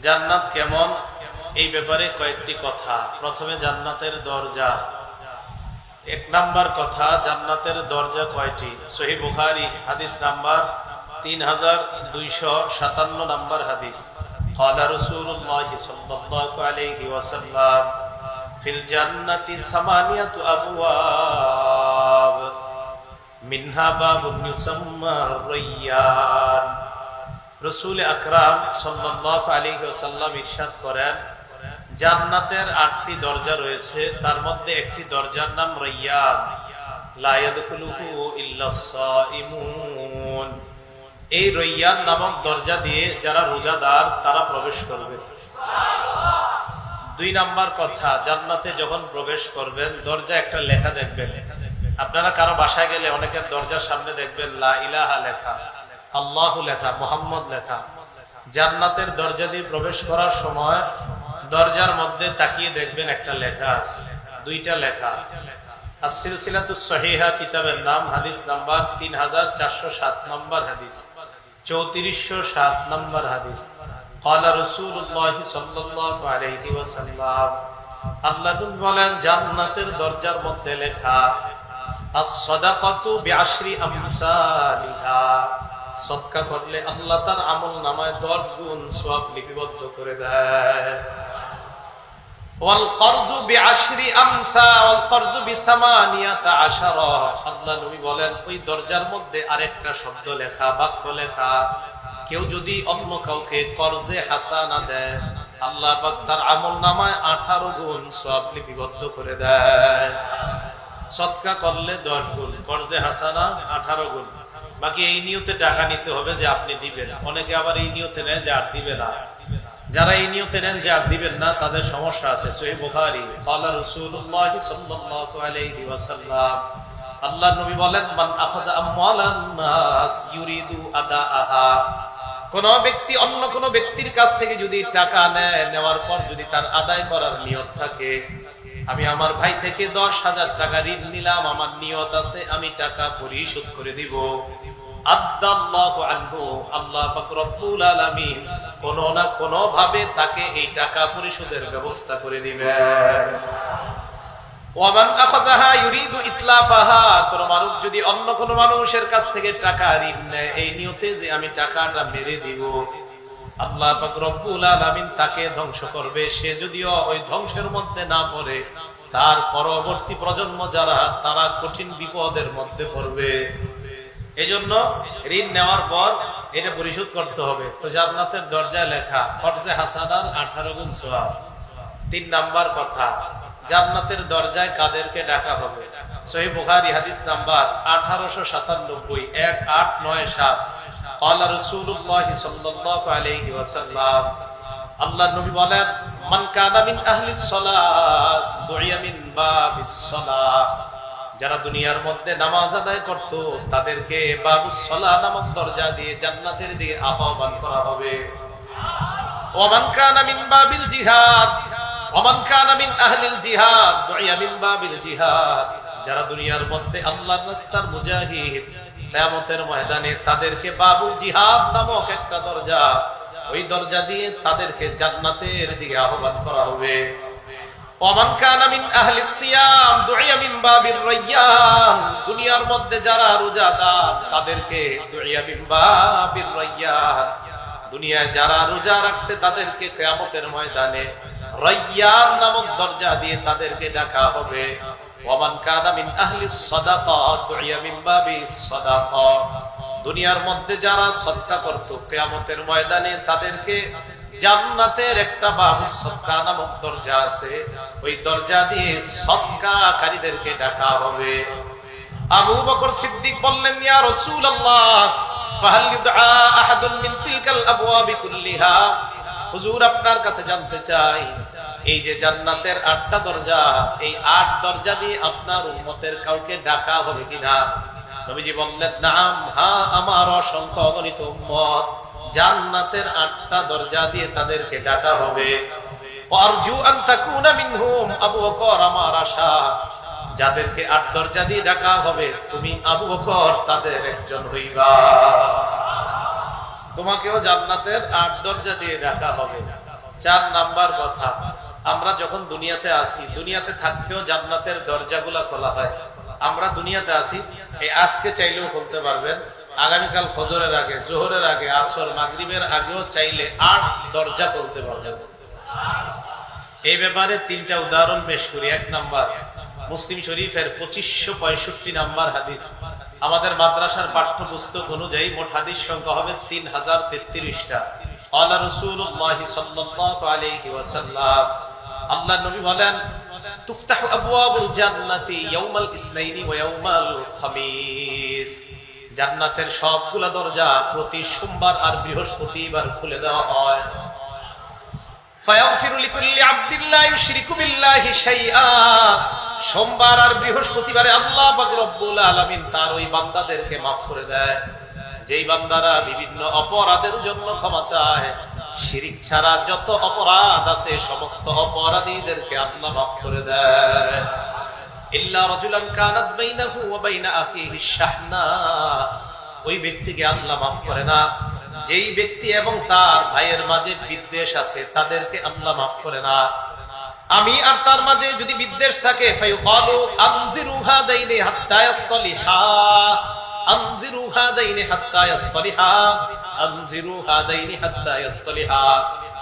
জান্নাত কেমন এই ব্যাপারে কয়েকটি কথা। প্রথমে জান্নাতের দরজা। এক নাম্বার কথা, জান্নাতের দরজা কয়টি? সহিহ বুখারী হাদিস নাম্বার 3257 নাম্বার হাদিস। قال رسول الله صلى الله عليه وسلم في الجنة 8 أبواب منها باب يسمى الريان। রাসূল আকরাম সাল্লাল্লাহু আলাইহি ওয়াসাল্লাম ইরশাদ করেন, জান্নাতের 8টি দরজা রয়েছে, তার মধ্যে একটি দরজার নাম রাইয়ান। লা ইয়াদখুলুহু ইল্লাস সাইমুন। এই রাইয়ান নামক দরজা দিয়ে যারা রোজাদার তারা প্রবেশ করবে। দুই নাম্বার কথা, জান্নাতে যখন প্রবেশ করবেন দরজা একটা লেখা দেখবেন। আপনারা কারো বাসায় গেলে অনেকের দরজার সামনে দেখবেন লা ইলাহা লেখা, আল্লাহু লেখা, মুহাম্মদ লেখা। জান্নাতের দরজা দিয়ে প্রবেশ করার সময় দরজার মধ্যে তাকিয়ে দেখবেন একটা লেখা আছে, দুইটা লেখা। আস-সিলসিলাতুস সহিহা কিতাবের নাম, হাদিস নাম্বার 3407 নম্বর হাদিস, 3407 নম্বর হাদিস। قال رسول الله صلى الله عليه وسلم, আল্লাহ বলেন জান্নাতের দরজার মধ্যে লেখা আস-সাদাকাতু বিআশরি আমসালিহা। সদকা করলে আল্লাহ তার আমল নামায় 10 গুণ সওয়াব লিপিবদ্ধ করে দেয়। ওয়াল করজু বিআশরি আমসা ওয়াল করজু বিসামানিয়াতা আশারা। আল্লাহ নবী বলেন ওই দরজার মধ্যে আরেকটা শব্দ লেখা, বাক্য লেখা, কেউ যদি অন্য কাউকে কর্জে হাসানা দেয় আল্লাহ পাক তার আমল নামায় 18 গুণ সওয়াব লিপিবদ্ধ করে দেয়। সদকা করলে 10 গুণ, কর্জে হাসানা 18 গুণ। বাকি এই নিয়তে টাকা নিতে হবে যে আপনি দিবেন। অনেকে আবার এই নিয়তে নেয় যে আর দিবে না। যারা এই নিয়তে নেন যে আর দিবেন না তাদের সমস্যা আছে। সহিহ বুখারী, قال রাসূলুল্লাহ সাল্লাল্লাহু আলাইহি ওয়াসাল্লাম, আল্লাহর নবী বলেন, মান আখাযা আমওয়ালান নাস ইউরিদু আদাআহা। কোন ব্যক্তি অন্য কোন ব্যক্তির কাছ থেকে যদি টাকা নেয়, নেওয়ার পর যদি তার আদায় করার নিয়ত থাকে, আমি আমার ভাই থেকে 10,000 টাকা ঋণ নিলাম, আমার নিয়ত আছে আমি টাকা পরিশোধ করে দিব, আদাল্লাহু আনহু, আল্লাহ পাক রব্বুল আলামিন কোন না কোন ভাবে তাকে এই টাকা পরিশোধের ব্যবস্থা করে দিবেন। ওয়ামান আখাযাহা ইউরিদু ইতলাফাহা। কোন মানুষ যদি অন্য কোন মানুষের কাছ থেকে টাকা ঋণ নেয় এই নিয়তে যে আমি টাকাটা মেরে দিব, আল্লাহ পাক রব্বুল আলামিন তাকে ধ্বংস করবে। সে যদিও ওই ধ্বংসের মধ্যে না পড়ে, তার পরবর্তী প্রজন্ম যারা তারা কঠিন বিপদের মধ্যে পড়বে। এজন্য ঋণ নেওয়ার পর এটা পরিশোধ করতে হবে। তো জান্নাতের দরজায় লেখা কর্জে হাসানার 18 গুণ সওয়াব। 3 নাম্বার কথা, জান্নাতের দরজায় কাদেরকে ডাকা হবে? সহিহ বুখারী হাদিস নাম্বার 1897, 1897। قال رسول الله صلى الله عليه وسلم, আল্লাহ নবী বলেন, মান কানা মিন আহলিস সালাত দুইয়া মিন বাবিস সালাহ। যারা দুনিয়ার মধ্যে নামাজ আদায় করত তাদেরকে বাবুস সালাহ নামক দরজা দিয়ে জান্নাতের দিকে আহ্বান করা হবে। ওয়া মান কানা মিন বাবিল জিহাদ ওয়া মান কানা মিন আহলিল জিহাদ দুইয়া মিন বাবিল জিহাদ। যারা দুনিয়ার মধ্যে আল্লাহর রাস্তার মুজাহিদ, কিয়ামতের ময়দানে তাদেরকে বাবুল জিহাদ নামক একটা দরজা, ওই দরজা দিয়ে তাদেরকে জান্নাতের দিকে আহ্বান করা হবে। ওমান কানা মিন আহলিস সিয়াম দুইয়া মিন বাবির রাইয়ান। দুনিয়ার মধ্যে যারা রোজাদার তাদেরকে দুইয়া মিন বাবির রাইয়ান। দুনিয়ায় যারা রোজা রাখছে তাদেরকে কিয়ামতের ময়দানে রাইয়ান নামক দরজা দিয়ে তাদেরকে ডাকা হবে। ওমান কানা মিন আহলিস সাদাকা দুইয়া মিন বাবিস সাদাকা। দুনিয়ার মধ্যে যারা সদকা করত কিয়ামতের ময়দানে তাদেরকে জান্নাতের একটা বাবুস সদকা নামক দরজা আছে, ওই দরজা দিয়ে সদকাকারীদেরকে ডাকা হবে। আবু বকর সিদ্দিক বললেন, ইয়া রাসূলুল্লাহ ফাহাল ইউদআ আহাদুন মিন তিলকাল আবওয়াবি কুল্লিহা। হুজুর আপনার কাছে জানতে চাই, এই যে জান্নাতের 8টা দরজা, এই 8 দরজা দিয়ে আপনার উম্মতের কাউকে ডাকা হবে কিনা? নবীজি বললেন, নাম, হ্যাঁ, আমার অসংখ্য অগণিত উম্মত জান্নাতের 8টা দরজা দিয়ে তাদেরকে ডাকা হবে। আরজু আন তাকুনা মিনহুম। আবু বকর, আমার আশা যাদেরকে 8 দরজা দিয়ে ডাকা হবে তুমি আবু বকর তাদের একজন হইবা। তোমাকেও জান্নাতের 8 দরজা দিয়ে ডাকা হবে। 4 নাম্বার কথা, আমরা যখন দুনিয়াতে আসি, দুনিয়াতে থাকতেও জান্নাতের দরজাগুলা খোলা হয়। আমরা দুনিয়াতে আসি, এই আজকে চাইলেও খুলতে পারবেন, আগামীকাল ফজরের আগে, জোহরের আগে, আসর, মাগরিবের আগেও চাইলে 8 দরজা খুলতে পারবেন। এই ব্যাপারে 3টা উদাহরণ পেশ করি। 1 নাম্বার, মুসলিম শরীফের 2565 নাম্বার হাদিস। আমাদের মাদ্রাসার পাঠ্যপুস্তক অনুযায়ী মোট হাদিস সংখ্যা হবে 3033টা। ক্বালা রাসূলুল্লাহ সাল্লাল্লাহু আলাইহি ওয়াসাল্লাম, আল্লাহর নবী বলেন, তুফতাহু আবওয়াবুল জান্নাতি ইয়াউমাল ইসনাইনি ওয়া ইয়াউমাল খামিস। জান্নাতের সবগুলা দরজা প্রতি সোমবার আর বৃহস্পতিবার খুলে দেওয়া হয়। ফায়াগফিরু লিকুল্লি আবদিন লা ইউশরিকু বিল্লাহি শাইআ। সোমবার আর বৃহস্পতিবারে আল্লাহ পাক রব্বুল আলামিন তার ওই বান্দাদেরকে মাফ করে দেয়, যেই বান্দারা বিভিন্ন অপরাধের জন্য ক্ষমা চায়। শিরিক ছাড়া যত অপরাধ আছে সমস্ত অপরাধীদেরকে আল্লাহ মাফ করে দেয়। ইল্লা রাজুলান কানাত বাইনাহু ওয়া বাইনা আখিহি শাহনা, ওই ব্যক্তিকে আল্লাহ মাফ করে না যেই ব্যক্তি এবং তার ভাইয়ের মাঝে বিদ্বেষ আছে, তাদেরকে আল্লাহ মাফ করে না। আমি আর তার মাঝে যদি বিদ্বেষ থাকে, ফায়ুকালু আনজিরু হাদাইনি হাত্তা ইয়াসতালিহা, আনজিরু হাদাইনি হাত্তা ইয়াসতালিহা, আনজিরু হাদাইনি হাত্তা ইয়াসতালিহা।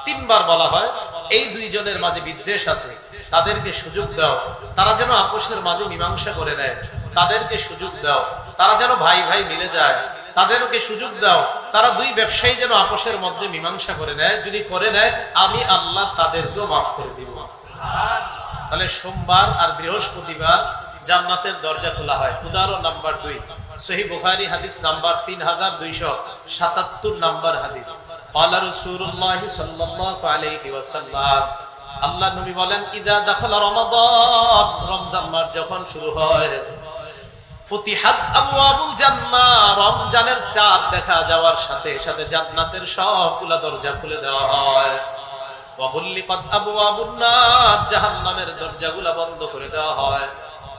3 বার বলা হয় এই দুইজনের মাঝে বিদ্বেষ আছে, তাদেরকে সুযোগ দাও, তারা যেন আপোষের মাঝে মীমাংসা করে নেয়। তাদেরকে সুযোগ দাও, তারা যেন ভাই ভাই মিলে যায়। তাদেরকে সুযোগ দাও, তারা 2 ব্যবসায়ী যেন আপোষের মধ্যে মীমাংসা করে নেয়। যদি করে নেয়, আমি আল্লাহ তাদেরকেও মাফ করে দিব। তাহলে সোমবার আর বৃহস্পতিবার জান্নাতের দরজা খোলা হয়। উদাহরণ নাম্বার 2, সহিহ বুখারী হাদিস নাম্বার 3277 নাম্বার হাদিস। ক্বালা রাসূলুল্লাহ সাল্লাল্লাহু আলাইহি ওয়াসাল্লাম, আল্লাহ নবী বলেন, ইদা দাখালা রমাদান, রমজান মাস যখন শুরু হয়, ফুতিহাত আবওয়াবুল জান্নাহ, রমজানের চাঁদ দেখা যাওয়ার সাথে সাথে জান্নাতের সবগুলা দরজা খুলে দেওয়া হয়। ওয়া গুল্লিকাত আবওয়াবুন নার, জাহান্নামের দরজাগুলা বন্ধ করে দেওয়া হয়।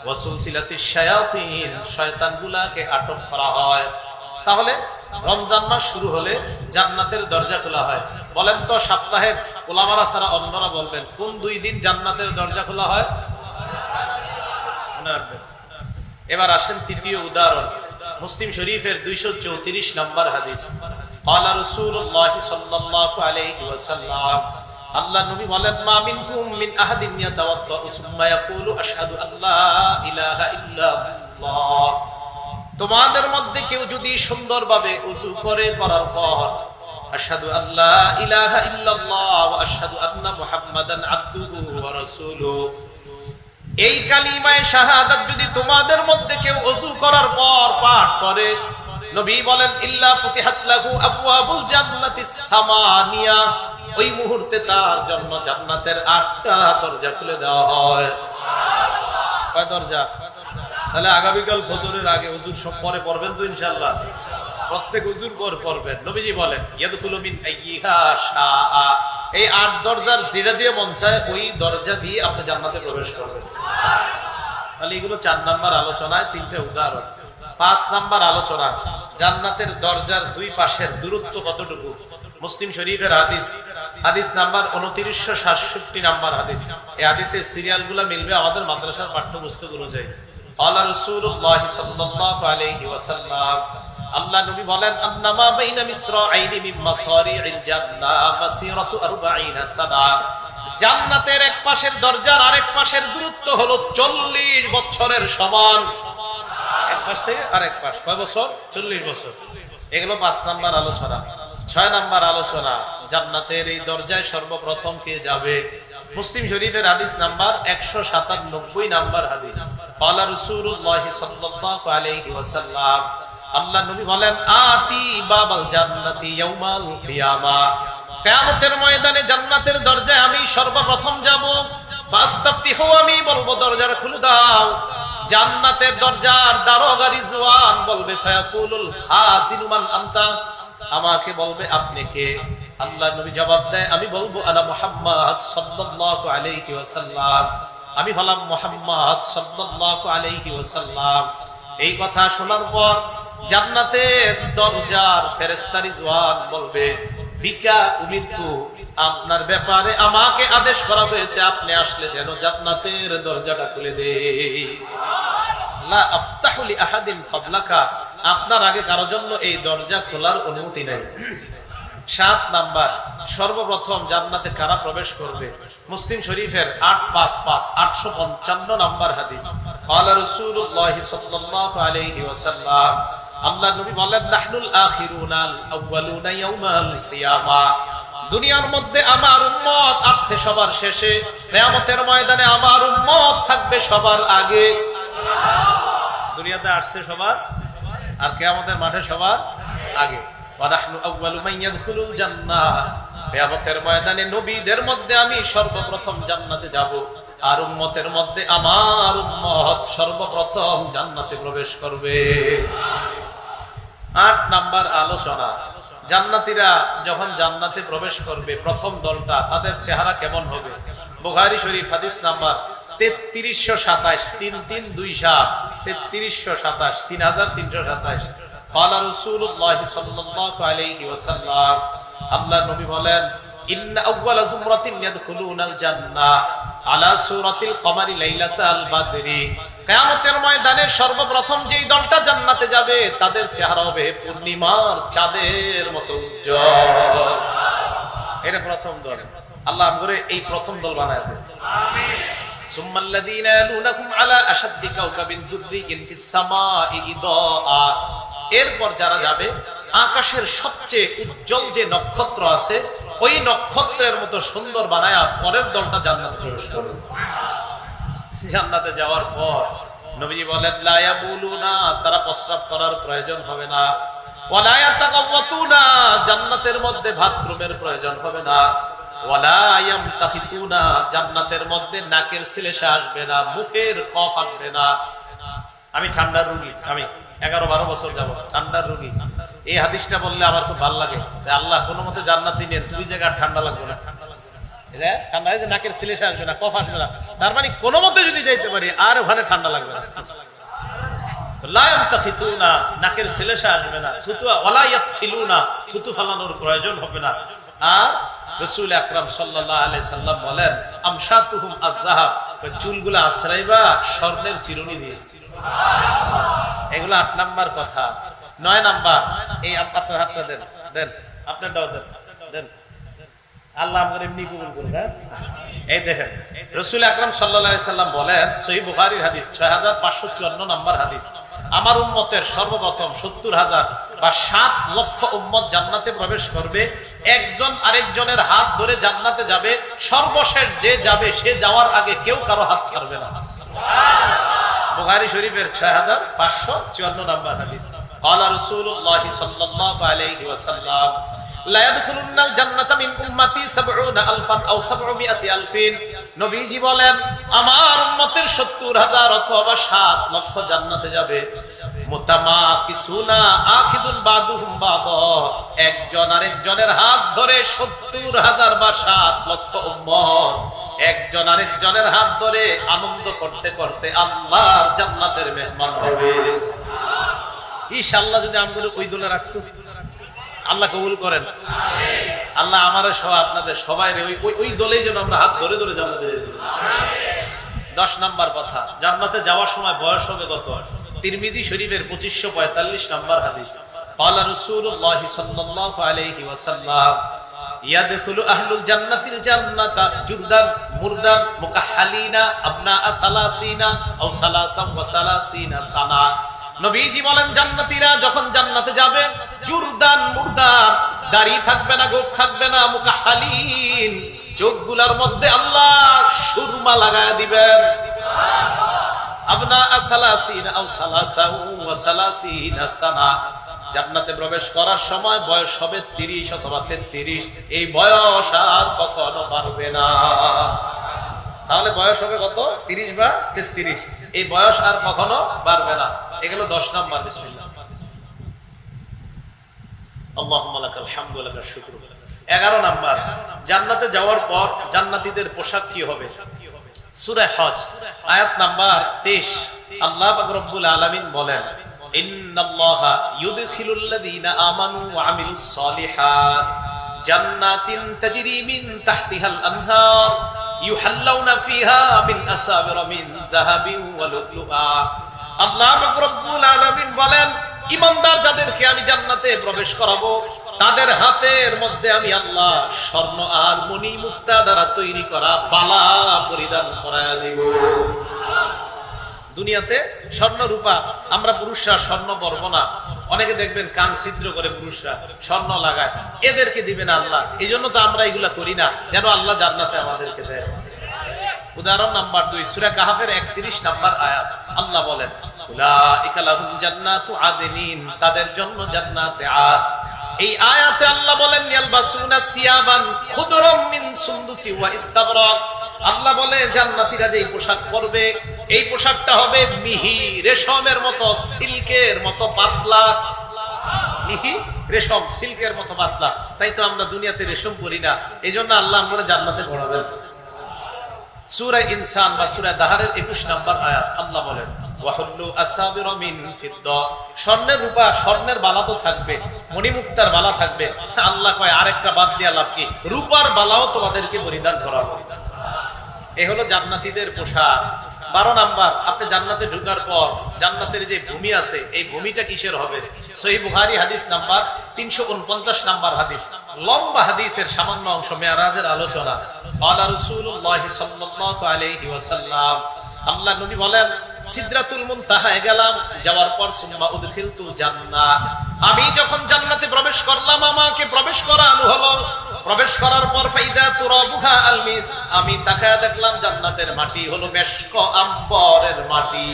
ওয়া সুলসিলাতিশ শায়াতিন, শয়তানগুলাকে আটক করা হয়। তাহলে রমজান মাস শুরু হলে জান্নাতের দরজা খোলা হয়। বলেন তো, সপ্তাহের ওলামারা ছাড়া অন্যরা বলবেন কোন 2 দিন জান্নাতের দরজা খোলা হয়? মনে রাখবেন। এবার আসেন 3য় উদাহরণ, মুসলিম শরীফের 234 নাম্বার হাদিস। ক্বালা রাসূলুল্লাহ সাল্লাল্লাহু আলাইহি ওয়াসাল্লাম, আল্লাহ নবী বলেন, মা মিনকুম মিন আহাদিন ইয়াতাওয়াদ্দাউ সুম্মা ইয়াকুলু আশহাদু আল্লা ইলাহা ইল্লাল্লাহ। তোমাদের মধ্যে কেউ যদি সুন্দরভাবে ওযু করে, করার পর আশহাদু আল্লা ইলাহা ইল্লাল্লাহ ওয়া আশহাদু আন্না মুহাম্মাদান আবদুহু ওয়া রাসূলুহু, এই কালিমায়ে শাহাদাত যদি তোমাদের মধ্যে কেউ ওযু করার পর পাঠ করে, নবী বলেন, ইল্লা ফুতিহাত লাহু আবওয়াবুল জান্নাতিস সামানিয়া, ওই মুহূর্তে তার জন্য জান্নাতের 8টা দরজা খুলে দেওয়া হয়। কয় দরজা? তাহলে আগামীকাল ফজরের আগে ওযুর সব পরে পড়বেন তো ইনশাআল্লাহ? প্রত্যেক ওযুর পর পড়বেন। নবীজি বলেন, ইয়াদখুলু মিন আইয়িহা শাআ, এই 8 দরজার যেটা দিয়ে মন চায় ওই দরজা দিয়ে আপনি জান্নাতে প্রবেশ করবেন। তাহলে এগুলো 4 নাম্বার আলোচনায় 3টা উদাহরণ। 5 নাম্বার আলোচনা, জান্নাতের দরজার 2 পাশের দূরত্ব কতটুকু। মুসলিম শরীফের হাদিস, হাদিস নাম্বার 2967 নাম্বার হাদিস। এই হাদিসের সিরিয়ালগুলো মিলবে আমাদের মাদ্রাসার পাঠ্যপুস্তক অনুযায়ী। ক্বালা রাসূলুল্লাহ সাল্লাল্লাহু আলাইহি ওয়াসাল্লাম, আল্লাহ নবী বলেন, আন্নামা বাইনা মিসরাইনি মিন মাসারি'িল জান্নাহ মাসিরাতু 40 সানা, জান্নাতের এক পাশের দরজার আরেক পাশের দূরত্ব হলো 40 বছরের সমান। এক পাশ থেকে আরেক পাশ কয় বছর? 40 বছর। এগুলো 5 নাম্বার আলোচনা। 6 নাম্বার আলোচনা, জান্নাতের এই দরজায় সর্বপ্রথম কে যাবে। মুসলিম শরীফের হাদিস নাম্বার 197 নাম্বার হাদিস। ক্বালা রাসূলুল্লাহ সাল্লাল্লাহু আলাইহি ওয়াসাল্লাম, আল্লাহ নবী বলেন, আতি বাবাল জান্নাতি ইয়াউমাল কিয়ামা, কিয়ামতের ময়দানে জান্নাতের দরজায় আমি সর্বপ্রথম যাব। ফাস্তাফতিহু, আমি বলবো দরজাটা খুলে দাও। জান্নাতের দরজার দারোগা রিজওয়ান বলবে, ফায়াকুলুল খাজিনু মান আনতা, আমাকে বলবে আপনি কে? আল্লাহ নবী জবাব দেয়, আমি বলবো আনা মুহাম্মদ সাল্লাল্লাহু আলাইহি ওয়াসাল্লাম, আমি হলাম মুহাম্মদ সাল্লাল্লাহু আলাইহি ওয়াসাল্লাম। এই কথা শোনার পর জান্নাতের দরজার ফেরেশতা রিজওয়ান বলবে, বিকা উমিরতু, আপনার ব্যাপারে আমাকে আদেশ করা হয়েছে, আপনি আসলে যেন জান্নাতের দরজাটা খুলে দেই। লা আফতাহু লি আহাদিন ক্বাবলাকা, আপনার আগে কারো জন্য এই দরজা খোলার অনুমতি নাই। 7 নাম্বার, সর্বপ্রথম জান্নাতে কারা প্রবেশ করবে? মুসলিম শরীফের 855 855 নাম্বার হাদিস। ক্বালা রাসূলুল্লাহ সাল্লাল্লাহু আলাইহি ওয়াসাল্লাম, আল্লাহর নবী বলেন, নাহনুল আখিরুনাল আউয়ালুনা ইয়াউমাল কিয়ামা, দুনিয়ার মধ্যে আমার উম্মত আসছে সবার শেষে, কিয়ামতের ময়দানে আমার উম্মত থাকবে সবার আগে। দুনিয়াতে আসছে সবার, আর কিয়ামতের মাঠে সবার আগে। ওয়া নাহনু আউয়ালু মান ইয়াদখুলুল জান্নাহ, কিয়ামতের ময়দানে নবীদের মধ্যে আমি সর্বপ্রথম জান্নাতে যাব, আর উম্মতের মধ্যে আমার উম্মত সর্বপ্রথম জান্নাতে প্রবেশ করবে। 8 নাম্বার আলোচনা, জান্নাতীরা যখন জান্নাতে প্রবেশ করবে, প্রথম দলটা তাদের চেহারা কেমন হবে? বুখারী শরীফ হাদিস নাম্বার 3327 3327 3327 3327। قال رسول الله صلى الله عليه وسلم, আল্লাহর নবী বলেন, ইন্না আউয়ালা যুমরাতিন ইয়াদখুলুনাল জান্নাহ আলা সূরাতিল কমারি লাইলাতাল বাদরি, কিয়ামতের ময়দানে সর্বপ্রথম যেই দলটা জান্নাতে যাবে তাদের চেহারা হবে পূর্ণিমার চাঁদের মতো উজ্জ্বল। এটা প্রথম দল। আল্লাহ আমগরে এই প্রথম দল বানায় দেন, আমিন। সুম্মাল্লাযীনা ইয়ালুনাহুম আলা আশাদ্দি কাওকাবিন দুররিয়িন ফিস সামাই ইদাআ, এরপর যারা যাবে আকাশের সবচেয়ে উজ্জ্বল যে নক্ষত্র আছে ওই নক্ষত্রের মতো সুন্দর বানায়া পরের দলটা জান্নাতে প্রবেশ করবে। জান্নাতে যাওয়ার পর নবীজি বলেন, লা ইয়াবুলুনা, তারা প্রস্রাব করার প্রয়োজন হবে না, ওয়ালা ইয়াতাকাওয়াতুনা, জান্নাতের মধ্যে বাথরুমের প্রয়োজন হবে না, ওয়ালা ইয়ামতাহিতুনা, জান্নাতের মধ্যে নাকের সিলেসা আসবে না, মুখের কফ আসবে না। আমি ঠান্ডার রোগী, আমি 11-12 বছর যাব ঠান্ডার রোগী। এই হাদিসটা বললে আমার খুব ভালো লাগে, আল্লাহ কোনো মতে জান্নাতি নেন, 2 জায়গায় ঠান্ডা লাগবে না, ঠান্ডা নাকের সিলেসা আসবে না, কফ আসবে না, তার মানে কোনো মতে যদি যাইতে পারি আর ওখানে ঠান্ডা লাগবে না। লা ইয়ামতাখিতুনা, নাকের সিলেসা আসবে না, ওয়ালা ইয়াতফিলুনা, থুতু ফালানোর প্রয়োজন হবে না। আর রাসূল আকরাম সাল্লাল্লাহু আলাইহি সাল্লাম বলেন, আমশাতুহুম আয-যাহাব, চুলগুলো আশ্রাইবা স্বর্ণের চিরুনি দিয়ে। এগুলো 8 নাম্বার কথা। 9 নাম্বার, এই আপনার হাতটা দেন, দেন আপনারটাও দেন, দেন, আল্লাহ আমাদের এমনি কবুল করুন। এই দেখেন, রাসূল আকরাম সাল্লাল্লাহু আলাইহি সাল্লাম বলেন, সহিহ বুখারীর হাদিস 6554 নাম্বার হাদিস, আমার উম্মতের সর্বপ্রথম 70,000 বা 7 লক্ষ উম্মত জান্নাতে প্রবেশ করবে, একজন আরেকজনের হাত ধরে জান্নাতে যাবে, সর্বশেষ যে যাবে সে যাওয়ার আগে কেউ কারো হাত ছাড়বে না। বুখারী শরীফের 6554 নাম্বার হাদিস। ক্বালা রাসূলুল্লাহ সাল্লাল্লাহু আলাইহি ওয়াসাল্লাম, লা ইয়াদখুলুনাল জান্নাতা মিন উম্মতি 70,000 আও 700,000। নবীজি বলেন, আমার উম্মতের 70,000 অথবা 7 লক্ষ জান্নাতে যাবে। মুতামাকিসুনা আখিযুন বাদুহুম বাদা, একজন আরেকজনের হাত ধরে 70,000 বা 7 লক্ষ উম্মত একজন আরেকজনের হাত ধরে আনন্দ করতে করতে আল্লাহর জান্নাতের মেহমান হবে। ইনশাআল্লাহ যদি আমগুলো ওই দলে রাখতো, আল্লাহ কবুল করেন। আল্লাহ আমাদের সহ আপনাদের সবাই ওই দলেই যেন আমরা হাত ধরে ধরে জান্নাতে যেতে পারি। 10 নাম্বার কথা, জান্নাতে যাওয়ার সময় বয়স হবে কত? তিরমিজি শরীফের 2545 নাম্বার হাদিস। ক্বালা রাসূলুল্লাহ সাল্লাল্লাহু আলাইহি ওয়াসাল্লাম, ইয়াদখুলু আহলুল জান্নাতিল জান্নাতা জুরদান মুরদান মুকাহহালিনা আবনা সালাসিনা আও সালাসাম ওয়া সালাসিনা সানা। নবীজি বলেন, জান্নাতীরা যখন জান্নাতে যাবে, জুরদান মুরদান, দাড়ি থাকবে না, গোঁফ থাকবে না, মুকাহহালিন, চোখগুলোর মধ্যে আল্লাহ সুরমা লাগায় দিবেন। আবনা সালাসিনা আও সালাসাম ওয়া সালাসিনা সানা, জান্নাতে প্রবেশ করার সময় বয়স হবে 30 অথবা 33। এই বয়স আর কখনো বাড়বে না। তাহলে বয়স হবে কত? 30 বা 33। এই বয়স আর কখনো বাড়বে না। এগুলো 10 নাম্বার। বিসমিল্লাহ। আল্লাহুম্মা লাকাল হামদু ওয়া লাকাশ শুকরু। 11 নাম্বার, জান্নাতে যাওয়ার পর জান্নাতীদের পোশাক কি হবে? সূরা হজ আয়াত নাম্বার 23, আল্লাহ পাক রব্বুল আলামিন বলেন, ইন্নাল্লাহা ইউদখিলুল্লাযীনা আমানু ওয়া আমিলুস সালিহাত জান্নাতিন তাজরি মিন তাহতিহাল আনহার ইউহাল্লাউনা ফিহা মিন আসাবিরা মিন যাহাবিন ওয়া লু'লুআ। আল্লাহ রাব্বুল আলামিন বলেন, ঈমানদার যাদেরকে আমি জান্নাতে প্রবেশ করাবো তাদের হাতের মধ্যে আমি আল্লাহ স্বর্ণ আর মণি মুক্তা দ্বারা তৈরি করা বালা পরিধান করায়া দেব। দুনিয়াতে স্বর্ণ রূপা আমরা পুরুষরা স্বর্ণ পরব না, অনেকে দেখবেন কান ছিদ্র করে পুরুষরা স্বর্ণ লাগায়, এদেরকে দিবেন আল্লাহ। এই জন্য তো আমরা এগুলা করি না, যেন আল্লাহ জান্নাতে আমাদেরকে দেয়। উদাহরণ নাম্বার 2 সূরা কাহফের 31 নাম্বার আয়াত, আল্লাহ বলেন উলাইকা লাহুম জান্নাতু আদনিন, তাদের জন্য জান্নাতে আদ। এই আয়াতে আল্লাহ বলেন ইয়ালবাসুনা সিয়াবান খুদরাম মিন সুন্দুসি ওয়া ইস্তাবরাক। আল্লাহ বলে জান্নাতীরা যেই পোশাক পরবে এই পোশাকটা হবে মিহি রেশমের মতো, সিল্কের মতো পাতলা। মিহি রেশম সিল্কের মতো পাতলা। তাই তো আমরা দুনিয়াতে রেশম পরি না, এই জন্য আল্লাহ আমরা জান্নাতে পড়াবেন। সূরা ইনসান বা সূরা দাহারের 21 নাম্বার আয়াত আল্লাহ বলেন ওয়াহুল্লু আসাবিরা মিন ফিদ্দা, স্বর্ণের রূপা স্বর্ণের বালা তো থাকবে, মণিমুক্তার বালা থাকবে। আল্লাহ কয় আরেকটা বাদ দিয়া লাভ কি, রূপার বালাও তোমাদেরকে পরিধান করাবো। এই হলো জান্নাতীদের পোশাক। 12 নাম্বার, আপনি জান্নাতে ঢোকার পর জান্নাতের যে ভূমি আছে এই ভূমিটা কিসের হবে? সহিহ বুখারী হাদিস নাম্বার 349 নাম্বার হাদিস, লম্বা হাদিসের সামান্য অংশ, মেরাজের আলোচনা। ক্বালা রাসূলুল্লাহ সাল্লাল্লাহু আলাইহি ওয়াসাল্লাম, আল্লাহ নবী বলেন সিদরাতুল মুনতাহায় গেলাম, যাওয়ার পর সুম্মা উদখিলতুল জান্নাহ, আমি যখন জান্নাতে প্রবেশ করলাম আমাকে প্রবেশ করানো হলো। প্রবেশ করার পর ফাইদা তুরাবুহা আলমিস, আমি তাকায়া দেখলাম জান্নাতের মাটি হলো মেশক আম্বরের মাটি।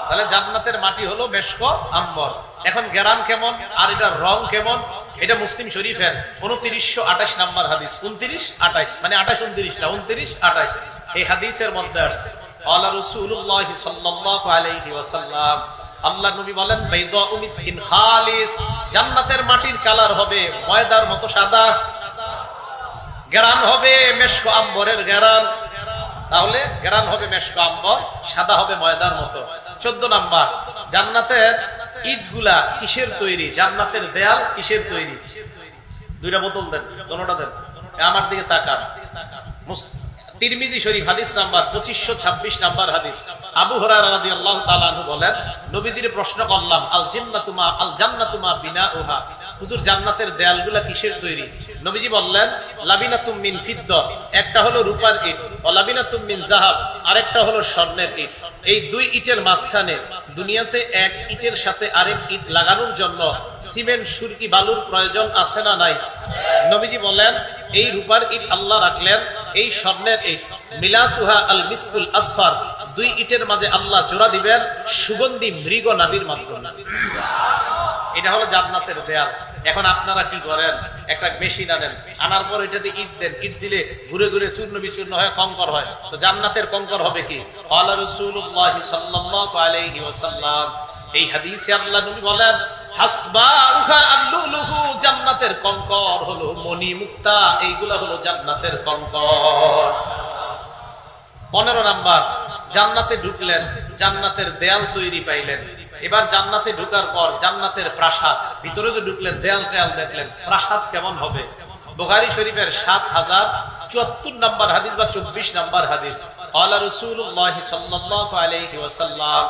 তাহলে জান্নাতের মাটি হলো মেশক আম্বর। এখন ঘেরান কেমন আর এটার রং কেমন, এটা মুসলিম শরীফের 2928 নাম্বার হাদিস। 29-28 মানে 28-29 না, 29-28 এই হাদিসের মধ্যে আসছে। ক্বালা রাসূলুল্লাহ সাল্লাল্লাহু আলাইহি ওয়াসাল্লাম, আল্লাহ নবী বলেন বাইদাউ মিসকিন খালিস, জান্নাতের মাটির কালার হবে ময়দার মতো সাদা, ঘেরান হবে মেশক আম্বরের ঘেরান। তাহলে ঘেরান হবে মেশক আম্বর, সাদা হবে ময়দার মতো। 14 নাম্বার, জান্নাতের ইটগুলা কিসের তৈরি, জান্নাতের দেয়াল কিসের তৈরি? দুইটা বোতল দেন, দোনোটা দেন, আমার দিকে তাকান। তিরমিজি শরীফ হাদিস নাম্বার 2526 নাম্বার হাদিস, আবু হুরায়রা রাদিয়াল্লাহু তাআলা আনহু বলেন নবীজির প্রশ্ন করলাম আল জান্নাতু মা বিনাউহা, হুজুর জান্নাতের দেয়ালগুলা কিসের তৈরি? নবীজি বললেন লাবিনাতুম মিন ফিদ্দা, একটা হলো রূপার ইট, ও লাবিনাতুম মিন যাহাব, আরেকটা হলো স্বর্ণের ইট। এই দুই ইটের মাঝখানে দুনিয়াতে এক ইটের সাথে আরেক ইট লাগানোর জন্য সিমেন্ট সুরকি বালুর প্রয়োজন আছে না নাই? নবীজি বলেন এই রূপার ইট আল্লাহ রাখলেন, এই স্বর্ণের ইট মিলাতুহা আল মিসকুল আসফার, দুই ইটের মাঝে আল্লাহ জোড়া দিবেন সুগন্ধি মৃগ নাভির মাধ্যমে। এটা হলো জান্নাতের দেয়াল। এখন আপনারা কি করেন, একটা মেশিন আনেন, আনার পর এটাতে ইট দেন, ইট দিলে ঘুরে ঘুরে চূর্ণ বিচূর্ণ হয়, কঙ্কর হয়। তো জান্নাতের কঙ্কর হবে কি? ক্বালা রাসূলুল্লাহ সাল্লাল্লাহু আলাইহি ওয়াসাল্লাম, এই হাদিসে আল্লাহ নবী বলেন হাসবাউহা আল-লুলুহু, জান্নাতের কঙ্কর হলো মণি মুক্তা, এইগুলা হলো জান্নাতের কঙ্কর। 15 নাম্বার, জান্নাতে ঢুকলেন, জান্নাতের দেয়াল তৈরি পাইলেন। এবার জান্নাতে ঢোকার পর জান্নাতের প্রাসাদ, ভিতরে তো ঢুকলেন, দেয়াল টেয়াল দেখলেন, প্রাসাদ কেমন হবে? বুখারী শরীফের 7074 নাম্বার হাদিস বা 24 নাম্বার হাদিস, ক্বালা রাসূলুল্লাহ সাল্লাল্লাহু আলাইহি ওয়াসাল্লাম,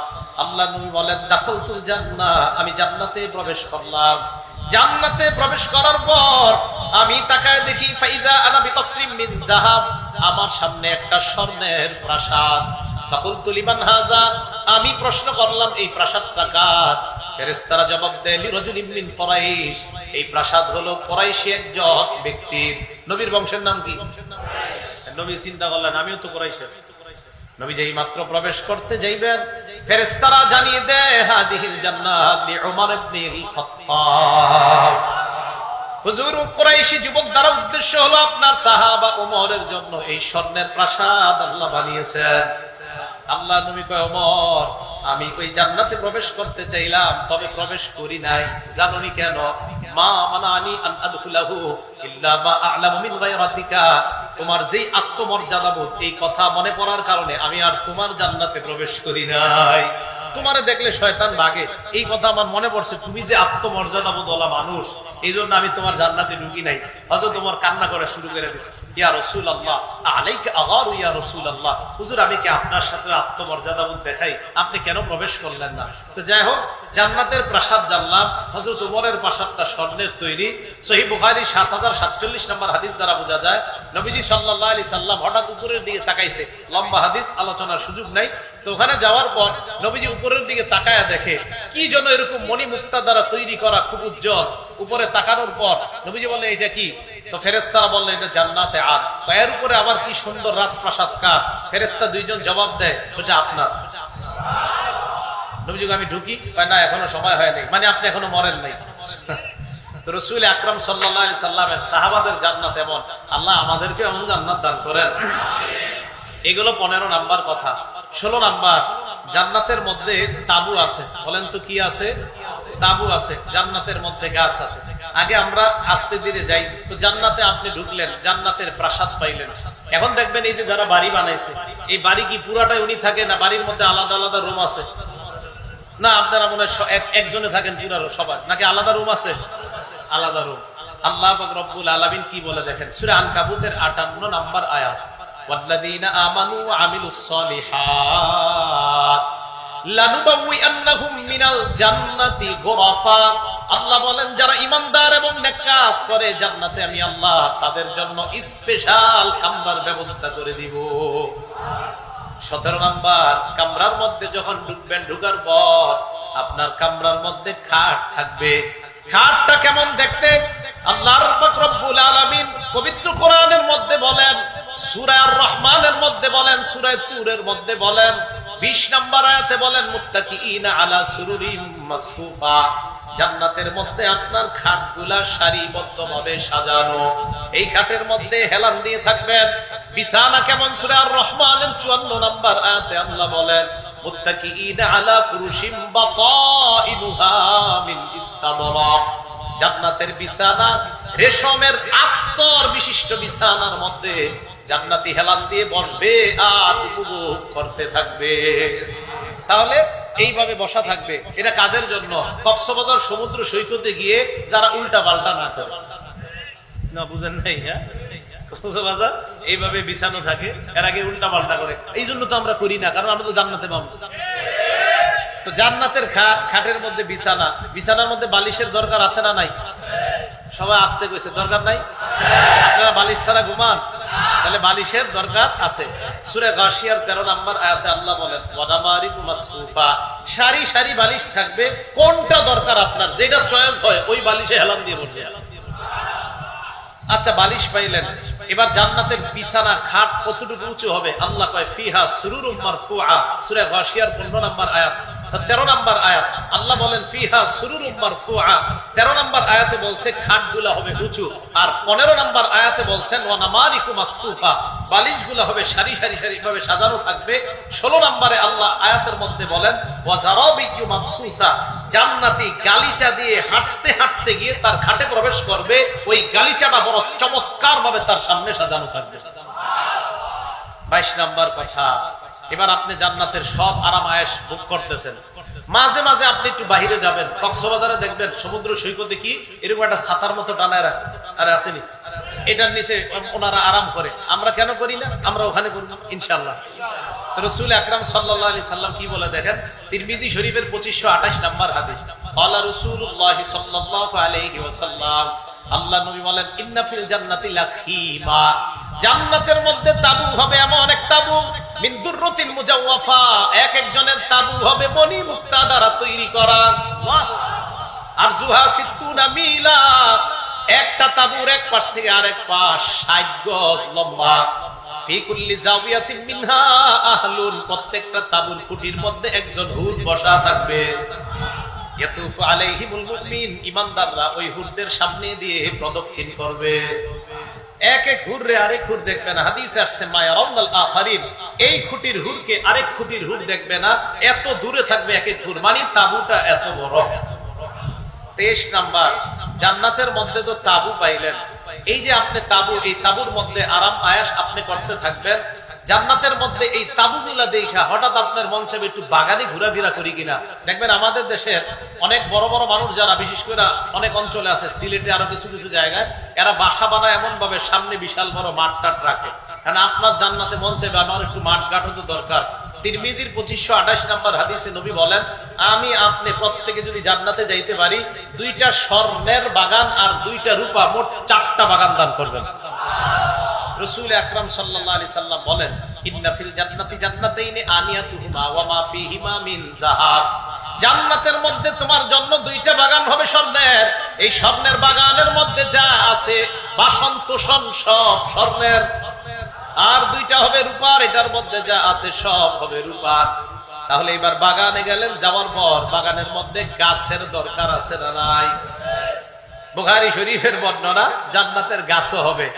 আল্লাহ নবী বলেন দাখালতুল জান্নাহ, আমি জান্নাতে প্রবেশ করলাম। জান্নাতে প্রবেশ করার পর আমি তাকায় দেখি ফাইদা আনা বিকসরিম মিন যাহাব, আমার সামনে একটা স্বর্ণের প্রাসাদ। ফাকুলতু লিমান হাযা, আমি প্রশ্ন করলাম এই প্রাসাদটা কার? ফেরেশতারা জবাব দেয় লিরাজুলিন মিন কুরাইশ, এই প্রাসাদ হলো কুরাইশী একজন ব্যক্তির। নবীর বংশের নাম কি? নবী চিন্তা করলেন আমিও তো কুরাইশের। নবী যেই মাত্র প্রবেশ করতে যাইবেন ফেরেশতারা জানিয়ে দেয় হাদিহিল জান্নাত লি উমর ইবনুল খাত্তাব, হুজুর কুরাইশী যুবক দ্বারা উদ্দেশ্য হলো আপনার সাহাবা ওমরের জন্য এই স্বর্ণের প্রাসাদ আল্লাহ বানিয়েছেন। আল্লাহ নবী কয় ওমর, আমি ওই জান্নাতে প্রবেশ করতে চাইলাম তবে প্রবেশ করি নাই, জানোনি কেন? মা মানানি আন আদখুলাহু ইল্লা মা আ'লামু মিন গায়রাতিকা, তোমার যেই আত্মমর্যাদাবোধ এই কথা মনে পড়ার কারণে আমি আর তোমার জান্নাতে প্রবেশ করি নাই। তোমারে দেখলে শয়তান ভাগে। এই কথা আমার মনে পড়ছে, তুমি যে আত্মমর্যাদাবোধওয়ালা মানুষ, এই জন্য আমি তোমার জান্নাতে ঢুকি নাই। হযরত তোমার কান্না করা শুরু করে দিছে, ইয়া রাসূলুল্লাহ আলাইকা আগারু ইয়া রাসূলুল্লাহ, হুজুর আমি কি আপনার সাথে আত্মমর্যাদাবোধ দেখাই, আপনি কেন প্রবেশ করলেন না? তো যাই হোক, জান্নাতের প্রাসাদ জানলাম। হযরত ওমরের প্রাসাদটা স্বর্ণের তৈরি। সহিহ বুখারী 7047 নম্বর হাদিস দ্বারা বোঝা যায়, নবীজি সাল্লাল্লাহু আলাইহি সাল্লাম হঠাৎ উপরের দিকে তাকাইছে। লম্বা হাদিস, আলোচনার সুযোগ নাই। তো ওখানে যাওয়ার পর নবীজি উপরের দিকে তাকায়া দেখে কি যেন এরকম মণিমুক্তা দ্বারা তৈরি করা, খুব উজ্জ্বল। উপরে তাকানোর পর নবীজি বললেন এটা কি? তো ফেরেশতারা বললেন এটা জান্নাতে আদ। এর উপরে আবার কি সুন্দর রাজপ্রাসাদ কার? ফেরেশতা দুইজন জবাব দেয় ওটা আপনার। নবীজি আমি ঢুকি, না এখনো সময় হয় নাই, মানে আপনি এখনো মরেন নাই। তো রাসূল আকরাম সাল্লাল্লাহু আলাইহি সাল্লামের সাহাবাদের জান্নাত এমন, আল্লাহ আমাদেরকে এমন জান্নাত দান করেন। এগুলো 15 নাম্বার কথা। 16 নাম্বার, জান্নাতের মধ্যে তাবু আছে। বলেন তো কি আছে? তাবু আছে। জান্নাতের মধ্যে গাছ আছে। আগে আমরা আস্তে ধীরে যাই। তো জান্নাতে আপনি ঢুকলেন, জান্নাতের প্রাসাদ পাইলেন। এখন দেখবেন এই যে যারা বাড়ি বানাইছে, এই বাড়ি কি পুরাটাই উনি থাকে, না বাড়ির মধ্যে আলাদা আলাদা রুম আছে? না আপনারা মনে হয় একজনে থাকেন পুরা সবাই, নাকি আলাদা রুম আছে? আলাদা রুম। আল্লাহ পাক রব্বুল আলামিন কি বলে দেখেন, সূরা আনকাবুতের 58 নাম্বার আয়াত, ওয়াল্লাযীনা আমানু ওয়া আমিলুস সলিহাত লানুবাউইআন্নাহুম মিনাল জান্নাতি গুরাফা। আল্লাহ বলেন যারা ঈমানদার এবং নেক কাজ করে, জান্নাতে আমি আল্লাহ তাদের জন্য স্পেশাল কামরার ব্যবস্থা করে দিব। 17 নাম্বার, কামরার মধ্যে যখন ঢুকবেন, ঢুকার পর আপনার কামরার মধ্যে খাট থাকবে। খাটটা কেমন দেখতে? আল্লাহর পাক রব্বুল আলামিন পবিত্র কোরআনের মধ্যে বলেন, সূরা আর রহমানের মধ্যে বলেন, সূরা তুরের মধ্যে বলেন, 20 নম্বর আয়াতে বলেন, মুত্তাকিইনা আলা সুরুরিম মাসফুফা। জান্নাতের মধ্যে আপনার খাটগুলা সারিবদ্ধভাবে সাজানো। এই খাটের মধ্যে হেলান দিয়ে থাকবেন। বিছানা কেমন? সূরা আর রহমানের 54 নম্বর আয়াতে আল্লাহ বলেন, মুত্তাকিইনা আলা ফুরুশিম বাতাইনুহা মিন ইস্তাবরাক। জান্নাতের বিছানা রেশমের আস্তর বিশিষ্ট বিছানার মধ্যে জান্নাতি হেলান দিয়ে বসবে আর উপভোগ করতে থাকবে। তাহলে এইভাবে বসা থাকবে। এটা কাদের জন্য? কক্সবাজার সমুদ্র সৈকতে গিয়ে যারা উল্টা পাল্টা না করে। না বুঝেন নাই? হ্যাঁ, কক্সবাজার এইভাবে বিছানো থাকে, এর আগে উল্টা পাল্টা করে। এই জন্য তো আমরা করি না, কারণ আমরা তো জান্নাতে পাবো। তো জান্নাতের খাট, খাটের মধ্যে বিছানা, বিছানার মধ্যে বালিশের দরকার আছে না নাই? সবাই আসতে কইছে দরকার নাই। আপনারা বালিশ ছাড়া ঘুমান? তাহলে বালিশের দরকার আছে। সূরা গাশিয়ার 13 নম্বর আয়াতে আল্লাহ বলেন, ওয়াদামারিকু মাসফুফা। সারি সারি বালিশ থাকবে। কোনটা দরকার আপনার, যেটা চয়েস হয় ওই বালিশে হেলান দিয়ে বসে। আচ্ছা, বালিশ পাইলেন। এবার জান্নাতের বিছানা, খাট কতটুকু উঁচু হবে? আল্লাহ কয় ফিহা সুরুরুম মারফুআ। সূরা গাশিয়ার 15 নম্বর আয়াত। 13 নম্বর আয়াত আল্লাহ বলেন ফিহা সুরুরুম মারফুআ। 13 নম্বর আয়াতে বলছে খাটগুলা হবে উঁচু, আর 15 নম্বর আয়াতে বলছেন ওয়া নামারিকু মাসফুফা, বালিশগুলা হবে সারি সারি সারি ভাবে সাজানো থাকবে। 16 নম্বরে আল্লাহ আয়াতের মধ্যে বলেন ওয়া যারাবিয়্যু মাবসুসা, জান্নাতি গালিচা দিয়ে হাঁটতে হাঁটতে গিয়ে তার খাটে প্রবেশ করবে, ওই গালিচাটা বড় চমৎকার ভাবে তার সামনে সাজানো থাকবে। 22 নম্বর কথা, এবার আপনি জান্নাতের সব আরাম আয়েশ ভোগ করতেছেন। মাঝে মাঝে আপনি একটু বাহিরে যাবেন, কক্সবাজারে দেখবেন সমুদ্র সৈকতে কি এরকম একটা ছাতার মতো টানায় রাখে, আরে আসেনি, এটার নিচে ওনারা আরাম করে। আমরা কেন করি না? আমরা ওখানে করব ইনশাআল্লাহ। তো রাসূল আকরাম সাল্লাল্লাহু আলাইহি সাল্লাম কি বলে দেখেন, তিরমিজি শরীফের 2528 নম্বর হাদিস, ক্বালা রাসূলুল্লাহ সাল্লাল্লাহু আলাইহি ওয়াসাল্লাম, আল্লাহ নবী বলেন, ইন্না ফিল জান্নাতি লাখিমা, জান্নাতের মধ্যে তাবু হবে, এমন এক তাবু মিন দুররাতিন মুজাওয়াফা, এক একজনের তাবু হবে মণি মুক্তা দ্বারা তৈরি করা। আর জুহা 60 মিলা, একটা তাবুর এক পাশ থেকে আরেক পাশ 60 গজ লম্বা। ফি কুল্লি জাওয়াতিন মিনহা আহলুন, প্রত্যেকটা তাবুর খুঁটির মধ্যে একজন হুর বসা থাকবে। ইয়াতুফু আলাইহিমুল মুমিন, ঈমানদাররা ওই হুরদের সামনে দিয়ে প্রদক্ষিণ করবে। এক এক হুররে আরেক হুর দেখবে না। হাদিসে আসছে মায়ারাউনাল আখারিন, এই খুঁটির হুরকে আরেক খুঁটির হুর দেখবে না, এত দূরে থাকবে এক এক হুর, মানে তাবুটা এত বড়। 23 নাম্বার, জান্নাতের মধ্যে তো তাবু পাইলেন। এই যে আপনি তাবু, এই তাবুর মধ্যে আরাম আয়েশ আপনি করতে থাকবেন। জান্নাতের মধ্যে এই তাবুগুলা দেখা হঠাৎ আপনার মন চাইবে একটু বাগানে ঘোরাফেরা করি কিনা। দেখবেন আমাদের দেশের অনেক বড় বড় মানুষ যারা, বিশেষ করে অনেক অঞ্চলে আছে, সিলেটে আরো কিছু কিছু জায়গায়, এরা বাসা বানায় এমন ভাবে সামনে বিশাল বড় মাঠ টাট রাখে। কারণ আপনার জান্নাতে মন চাইবে আমার একটু মাঠ ঘাটও তো দরকার। তিরমিজির 2528 নম্বর হাদিসে নবী বলেন, আমি আপনি প্রত্যেকে যদি জান্নাতে যাইতে পারি, 2টা স্বর্ণের বাগান আর 2টা রূপা, মোট 4টা বাগান দান করবেন। রাসূল আকরাম সাল্লাল্লাহু আলাইহি সাল্লাম বলেন, ইন্না ফিল জান্নাতি জান্নাতাইনি আনিয়াতুহুমা ওয়া মা ফীহিমা মিন যাহাব। জান্নাতের মধ্যে তোমার জন্য 2টা বাগান হবে স্বর্ণের। এই স্বর্ণের বাগানের মধ্যে যা আছে বাসন তোষণ সব স্বর্ণের, আর 2টা হবে রূপার, এটার মধ্যে যা আছে সব হবে রূপার। তাহলে এবার বাগানে গেলেন, যাওয়ার পর বাগানের মধ্যে গাছের দরকার আছে না নাই? বুখারী শরীফের বর্ণনা, জান্নাতের গাছও হবে।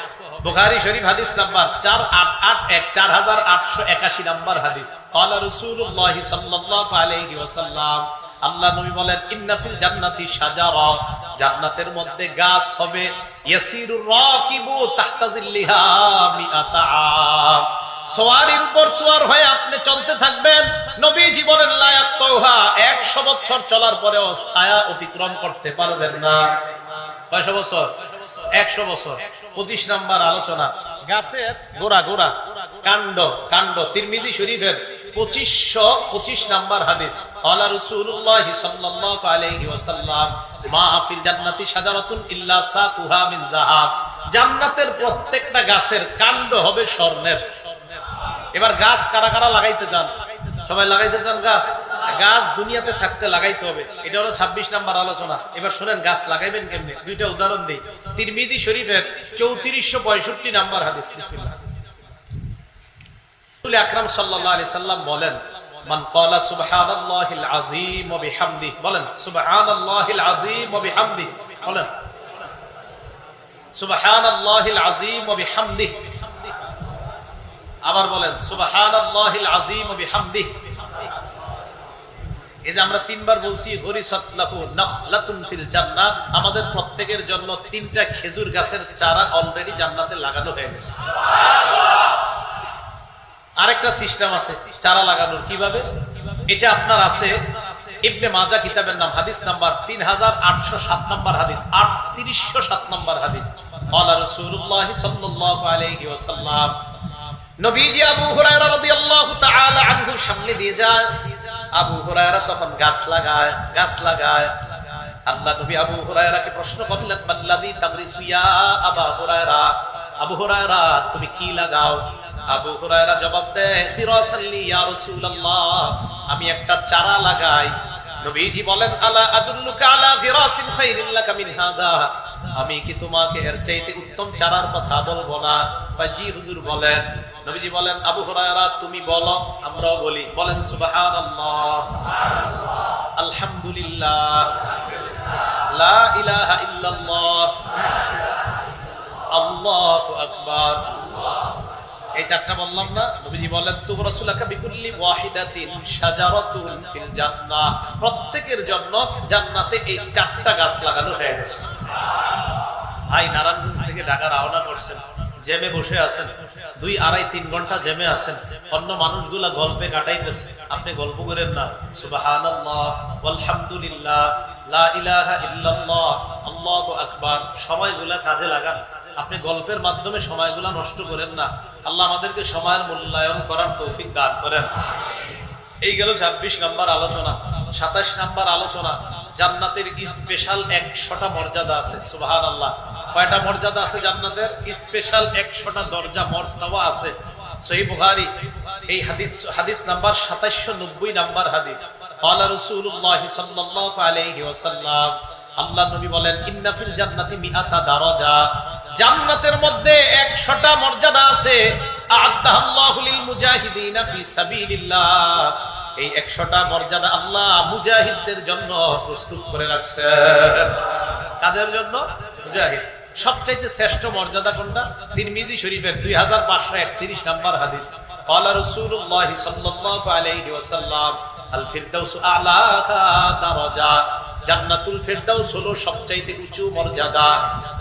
বুখারী শরীফ হাদিস নাম্বার 4881 নাম্বার হাদিস। ক্বালা রাসূলুল্লাহ সাল্লাল্লাহু আলাইহি ওয়াসাল্লাম, আল্লাহ নবী বলেন, ইন্না ফিল জান্নাতি শাজারা, জান্নাতের মধ্যে গাছ হবে, ইয়াসিরুর রাকিবু তাহতা জিল্লিহা মিআতা আম, সওয়ারির উপর সওয়ার হয়ে আপনি চলতে থাকবেন। নবীজি বলেন, লা ইয়াকতাউহা, 100 বছর চলার পরেও ছায়া অতিক্রম করতে পারবেন না। কয়শ বছর? 100 বছর। 25 নাম্বার আলোচনা, গাছের গোড়া গোড়া, কাণ্ড কাণ্ড। তিরমিজি শরীফের 2525 নাম্বার হাদিস। ক্বালা রাসূলুল্লাহ সাল্লাল্লাহু আলাইহি ওয়াসাল্লাম, মা ফিল জান্নাতি শাজারাতুন ইল্লা সাকুহা মিন যাহাব, জান্নাতের প্রত্যেকটা গাছের কাণ্ড হবে স্বর্ণের। এবার গাছ কারা কারা লাগাইতে চান? সবাই লাগাইতে চান গাছ? গাছ দুনিয়াতে থাকতে লাগাইতে হবে। এটা হলো 26 নাম্বার আলোচনা। এবার শুনেন গাছ লাগাইবেন কেমনে, 2টা উদাহরণ দেই। তিরমিজি শরীফের 3465 নাম্বার হাদিস। বিসমিল্লাহ। রাসূল আকরাম সাল্লাল্লাহু আলাইহি সাল্লাম বলেন, মান ক্বালা সুবহানাল্লাহিল আযীম ওয়া বিহামদিহি, বলেন সুবহানাল্লাহিল আযীম ওয়া বিহামদিহি, বলেন সুবহানাল্লাহিল আযীম ওয়া বিহামদিহি, আবার বলেন সুবহানাল্লাহিল আযীম ওয়া বিহামদিহি। এই যে আমরা 3বার বলছি, গরিসাত লাহু নাখলাতুন ফিল জান্নাহ, আমাদের প্রত্যেকের জন্য 3টা খেজুর গাছের চারা অলরেডি জান্নাতে লাগানো হয়ে গেছে। আরেকটা সিস্টেম আছে চারা লাগানোর। কিভাবে? এটা আপনার আছে ইবনে মাজাহ কিতাবের নাম, হাদিস নাম্বার 3807 নাম্বার হাদিস, 3807 নাম্বার হাদিস। ক্বালা রাসূলুল্লাহ সাল্লাল্লাহু আলাইহি ওয়াসাল্লাম, নবীজি আবু হুরায়রা রাদিয়াল্লাহু তাআলা আনহুর সামনে দিয়ে যায়। আবু হুরায়রা তখন গাছ লাগায়। আল্লাহ নবী আবু হুরায়রাকে প্রশ্ন করলেন, মাল্লাযী তাগরিসু ইয়া আবু হুরায়রা, আবু হুরায়রা তুমি কি লাগাও? আবু হুরায়রা জবাব দেয়, ফিরাসাল্লি ইয়া রাসূলুল্লাহ, আমি একটা চারা লাগাই। নবীজি বলেন, আলা আদুল্লুকা আলা গিরাসিন খায়রিন লাকা মিন হাদা, আমি কি তোমাকে এর চাইতে উত্তম চারার কথা বলবো না? জি হুজুর বলেন। নবীজি বলেন, আবু হুরায়রা তুমি বলো, আমরাও বলি, বলেন সুবহানাল্লাহ, আলহামদুলিল্লাহ, লা ইলাহা ইল্লাল্লাহ, আল্লাহু আকবার। এই 4টা বললাম না? নবীজি বলেন, তুগরাসুলাকা বিকুল্লি ওয়াহিদাতিন শাজারাতুন ফিল জান্নাহ, প্রত্যেকের জন্য জান্নাতে এই 4টা গাছ লাগানো হয়ে গেছে। ভাই নারায়ণগঞ্জ থেকে ঢাকা রওনা করছেন, জেমে বসে আছেন, 2, 2.5, 3 ঘন্টা জেমে আছেন, অন্য মানুষগুলা গল্পে কাটাইতেছে, আপনি গল্প করেন না। সুবহানাল্লাহ, আলহামদুলিল্লাহ, লা ইলাহা ইল্লাল্লাহ, আল্লাহু আকবার, সময়গুলা কাজে লাগান। আপনি গল্পের মাধ্যমে সময়গুলা নষ্ট করেন না। আল্লাহ আমাদেরকে সময়ের মূল্যায়ন করার তৌফিক দান করেন। এই গেল 26 নাম্বার আলোচনা। 27 নাম্বার আলোচনা, জান্নাতের স্পেশাল 100টা মর্যাদা আছে। সুবহানাল্লাহ, কয়টা মর্যাদা আছে জান্নাতের? স্পেশাল 100টা দরজা মর্তবা আছে। সহিহ বুখারী এই হাদিস নাম্বার 2790 নাম্বার হাদিস। ক্বালা রাসূলুল্লাহ সাল্লাল্লাহু আলাইহি ওয়াসাল্লাম, আল্লাহ নবী বলেন, ইন্না ফিল জান্নাতি মিআতা দারাজা, জান্নাতের মধ্যে 100টা মর্যাদা আছে। আ'আদাল্লাহু লিল মুজাহিদিনা ফি সাবিলিল্লাহ, এই 100টা মর্যাদা আল্লাহ মুজাহিদদের জন্য প্রস্তুত করে রাখছেন। কাদের জন্য? মুজাহিদ। সবচাইতে শ্রেষ্ঠ মর্যাদা কোনটা? তিরমিজি শরীফের 2531 নাম্বার হাদিস। ক্বালা রাসূলুল্লাহ সাল্লাল্লাহু আলাইহি ওয়াসাল্লাম, আল ফিরদাউসু আ'লা দারাজা, জান্নাতুল ফিরদাউস হলো সবচাইতে উঁচু মর্যাদা।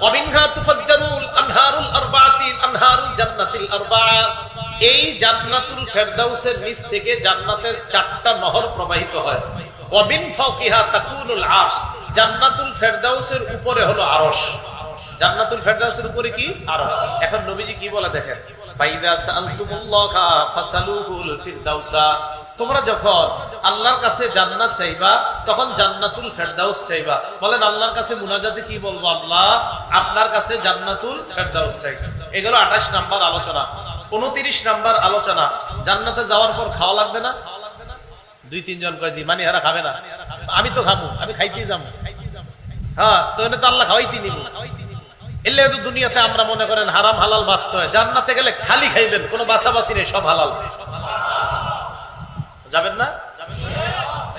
ওয়া মিনহা তুফাজ্জারুল আনহারুল আরবাআতি, আনহারুল জান্নাতিল আরবাআ, এই জান্নাতুল ফেরদাউসের নিচ থেকে জান্নাতের 4টা নহর প্রবাহিত হয়। ওয়া মিন ফাওকিহা তাকুনুল আরশ, জান্নাতুল ফেরদাউসের উপরে হলো আরশ। জান্নাতুল ফেরদাউসের উপরে কি? আরশ। এখন নবীজি কি বলে দেখেন, ফাইদা সাআলতুমুল্লাহা ফাসালুহুল ফিরদাউসা, তোমরা যখন আল্লাহর কাছে জান্নাত চাইবা তখন জান্নাতুল ফেরদাউস চাইবা। বলেন আল্লাহর কাছে মুনাজাতে কি বলবো? আল্লাহ আপনার কাছে জান্নাতুল ফেরদাউস চাই। এগুলো 28 নাম্বার আলোচনা। 29 নাম্বার আলোচনা, জান্নাতে যাওয়ার পর খাওয়া লাগবে না? 2-3 জন কয় জি, মানে এরা খাবে না। আমি তো খাবো, আমি খাইতেই যাবো। হ্যাঁ, তো এনে তো আল্লাহ খাওয়াইতে নিব। এলে তো দুনিয়াতে আমরা মনে করেন হারাম হালাল বাঁচতে হয়, জান্নাতে গেলে খালি খাইবেন, কোনো বাছাবাছি নেই, সব হালাল। যাবেন না?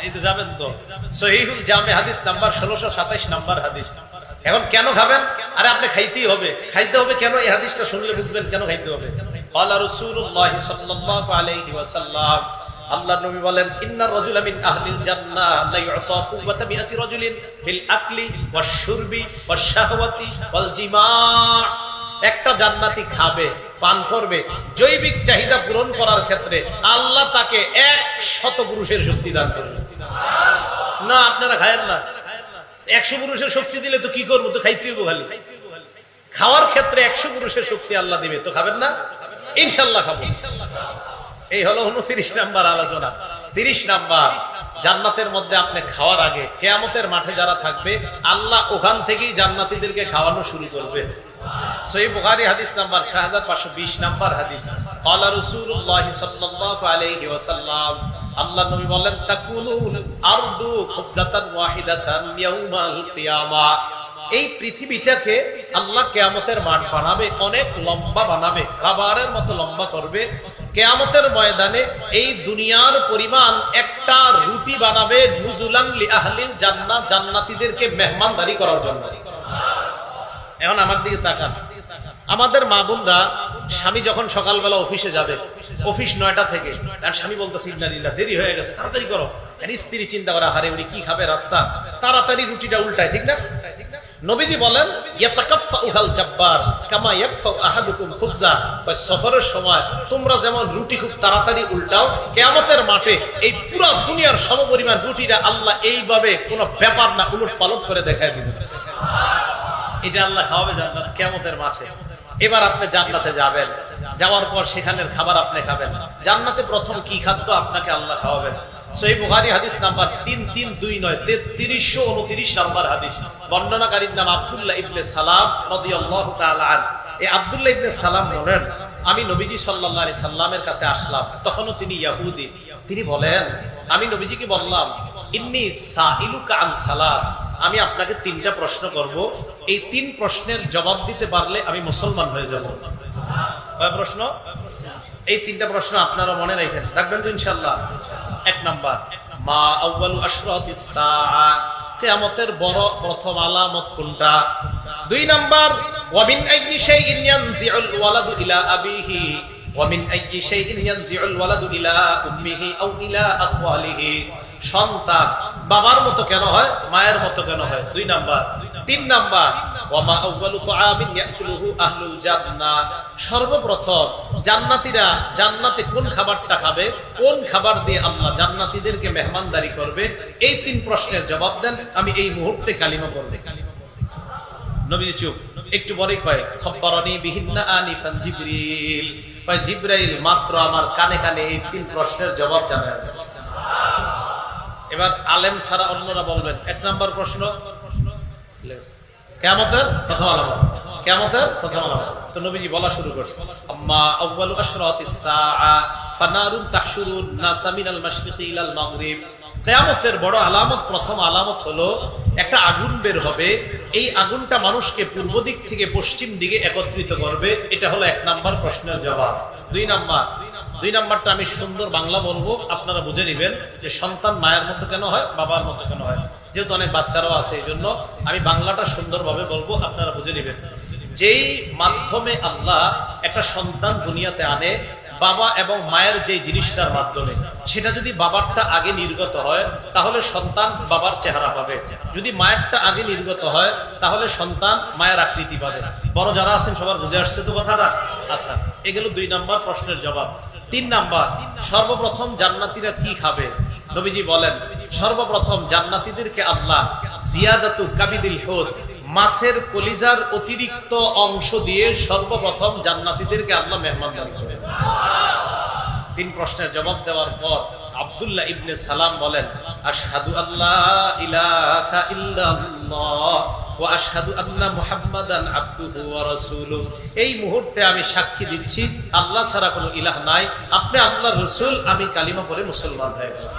এই তো যাবেন তো। সহিহুল জামে হাদিস নাম্বার 1627 নাম্বার হাদিস। এখন কেন খাবেন? আরে আপনি খাইতেই হবে। খাইতে হবে কেন? এই হাদিসটা শুনলে বুঝবেন কেন খাইতে হবে। ক্বালা রাসূলুল্লাহ সাল্লাল্লাহু আলাইহি ওয়াসাল্লাম, আল্লাহর নবী বলেন, ইন্নার রাজুলা মিন আহলিল জান্নাহ লা ইউতা কুওয়াতা মিআতি রাজুলিন ফিল আকলি ওয়াশ শুরবি ওয়াশ শাহওয়াতি ওয়াল জিমা'। একটা জান্নাতি খাবে, পান করবে, জৈবিক চাহিদা পূরণ করার ক্ষেত্রে আল্লাহ তাকে 100 পুরুষের শক্তি দান করবে। না আপনারা খায়েন না। 100 পুরুষের শক্তি দিলে তো কি করবো? তো খাইতে হইব খালি। খাওয়ার ক্ষেত্রে 100 পুরুষের শক্তি আল্লাহ দিবে, তো খাবেন না? ইনশাআল্লাহ খাবো। এই হলো 29 নাম্বার আলোচনা। 30 নাম্বার, জান্নাতের মধ্যে আপনি খাওয়ার আগে কিয়ামতের মাঠে যারা থাকবে আল্লাহ ওখান থেকেই জান্নাতীদেরকে খাওয়ানো শুরু করবে। সহিহ বুখারী হাদিস নাম্বার 6520 নাম্বার হাদিস। ক্বালা রাসূলুল্লাহ সাল্লাল্লাহু আলাইহি ওয়াসাল্লাম, আল্লাহ নবী বলেন, তাকুনুল আরদু খুবজাতান ওয়াহিদাতান ইয়াউমাল কিয়ামা, এই পৃথিবীটাকে আল্লাহ কিয়ামতের মাঠ বানাবে, অনেক লম্বা বানাবে, রাবারের মতো লম্বা করবে। কিয়ামতের ময়দানে এই দুনিয়ার পরিমাণ একটা রুটি বানাবে, নুজুলান লি আহলিল জান্নাহ, জান্নাতীদেরকে মেহমানদারি করার জন্য। এখন আমার দিকে তাকান, আমাদের মা বোনরা, স্বামী যখন সকালবেলা অফিসে যাবে, অফিস 9টা থেকে, আর স্বামী বলতেছে ইন্নালিল্লাহ, দেরি হয়ে গেছে, তাড়াতাড়ি করো। আর স্ত্রী চিন্তা করা, হারে উনি কি খাবে রাস্তা, তাড়াতাড়ি রুটিটা উল্টায়, ঠিক না? নবীজি বলেন, ইয়াতাকাফফাউল জাব্বার কামা ইয়াকফাউ আহাদুকুম খুবজা, সফরের সময় তোমরা যেমন রুটি খুব তাড়াতাড়ি উল্টাও, কিয়ামতের মাঠে এই পুরো দুনিয়ার সমপরিমাণ রুটিটা আল্লাহ এইভাবে কোনো ব্যাপার না উলট পালট করে দেখায় দিবেন। এটা আল্লাহ খাওয়াবে জান্নাত কিয়ামতের মাঠে। এবার আপনি জান্নাতে যাবেন, যাওয়ার পর সেখানের খাবার আপনি খাবেন। জান্নাতে প্রথম কি খাদ্য আপনাকে আল্লাহ খাওয়াবেন? সহিহ বুখারী হাদিস নাম্বার 3329 3329 নাম্বার হাদিস। বর্ণনাকারীর নাম আব্দুল্লাহ ইবনে সালাম রাদিয়াল্লাহু তাআলা আনহু। এই আব্দুল্লাহ ইবনে সালাম বলেন, আমি নবীজি সাল্লাল্লাহু আলাইহি সাল্লামের কাছে আসলাম, তখনও তিনি ইহুদি। তিনি বলেন, আমি নবীজিকে বললাম, ইন্নী সাইলুকা আন সালাস, আমি আপনাকে 3টা প্রশ্ন করব, এই 3 প্রশ্নের জবাব দিতে পারলে আমি মুসলমান হয়ে যাব। কয় প্রশ্ন? এই 3টা প্রশ্ন আপনারা মনে রাখেন, রাখবেন তো ইনশাআল্লাহ। 1 নাম্বার, মা আউয়ালু আশরাতিস সাআ, কিয়ামতের বড় প্রথম আলামত কোনটা? 2 নাম্বার, ওয়া মিন আইয়ি শাইইন ইয়ানজিউল ওয়ালাদু ইলা আবিহি ওয়া মিন আইয়ি শাইইন ইয়ানজিউল ওয়ালাদু ইলা উম্মিহি আও ইলা আখওয়ালিহি, সন্তান বাবার মতো কেন হয়, মায়ের মতো কেন হয়? 2 নাম্বার। 3 নাম্বার, ওয়া মা আউয়ালু তুআমিন ইয়াকুলুহু আহলুল জান্নাহ, সর্বপ্রথম জান্নাতীরা জান্নাতে কোন খাবারটা খাবে, কোন খাবার দিয়ে আল্লাহ জান্নাতীদেরকে মেহমানদারি করবে? এই 3 প্রশ্নের জবাব দেন, আমি এই মুহূর্তে কালিমা পড়ব। নবী চুপ, একটু পরেই কয়, খবরানি বিহিন্না আনিফান জিবরিল, কয় জিবরাইল মাত্র আমার কানে কানে এই 3 প্রশ্নের জবাব জানায়। এবার আলেম ছাড়া অন্যরা বলবেন, 1 নাম্বার প্রশ্ন, কিয়ামতের প্রথম আলামত, কিয়ামতের প্রথম আলামত। তো নবীজি বলা শুরু করছে, আম্মা আউয়ালু আশরাতিস সাআ ফানারুন তাহশুরুন নাসা মিনাল মাশরিকি ইলাল মাগরিব, কিয়ামতের বড় আলামত, প্রথম আলামত হলো একটা আগুন বের হবে, এই আগুনটা মানুষকে পূর্ব দিক থেকে পশ্চিম দিকে একত্রিত করবে। এটা হলো 1 নাম্বার প্রশ্নের জবাব। 2 নাম্বারটা আমি সুন্দর বাংলা বলবো, আপনারা বুঝে নেবেন যে সন্তান মায়ের মতো কেন হয়, বাবার মতো কেন হয়। যেহেতু অনেক বাচ্চারাও আছে, এই জন্য আমি বাংলাটা সুন্দরভাবে বলবো, আপনারা বুঝে নেবেন। যেই মাধ্যমে আল্লাহ একটা সন্তান দুনিয়াতে আনে, বাবা এবং মায়ের যে জিনিসটার মাধ্যমে, সেটা যদি বাবারটা আগে নির্গত হয় তাহলে সন্তান বাবার চেহারা পাবে, যদি মায়েরটা আগে নির্গত হয় তাহলে সন্তান মায়ের আকৃতি পাবে। বড় যারা আছেন সবার বুঝে আসছে তো কথাটা? আচ্ছা, এগুলো 2 নম্বর প্রশ্নের জবাব। 3 নাম্বার, সর্বপ্রথম জান্নাতীরা কি খাবে? নবীজি বলেন, সর্বপ্রথম জান্নাতীদেরকে আল্লাহ জিয়াদাতু কাবিদিল হুদ, মাছের কলিজার অতিরিক্ত অংশ দিয়ে সর্বপ্রথম জান্নাতীদেরকে আল্লাহ মেহমানদারি করবেন। 3 প্রশ্নের জবাব দেওয়ার পর আব্দুল্লাহ ইবনে সালাম বলেন, আশহাদু আল্লা ইলাহা ইল্লাল্লাহ ওয়া আশহাদু আন্না মুহাম্মাদান আবদুহু ওয়া রাসূলুহু। এই মুহূর্তে আমি সাক্ষী দিচ্ছি আল্লাহ ছাড়া কোনো ইলাহ নাই, আপনি আল্লাহর রাসূল, আমি কালিমা পড়ে মুসলমান হয়ে গেলাম।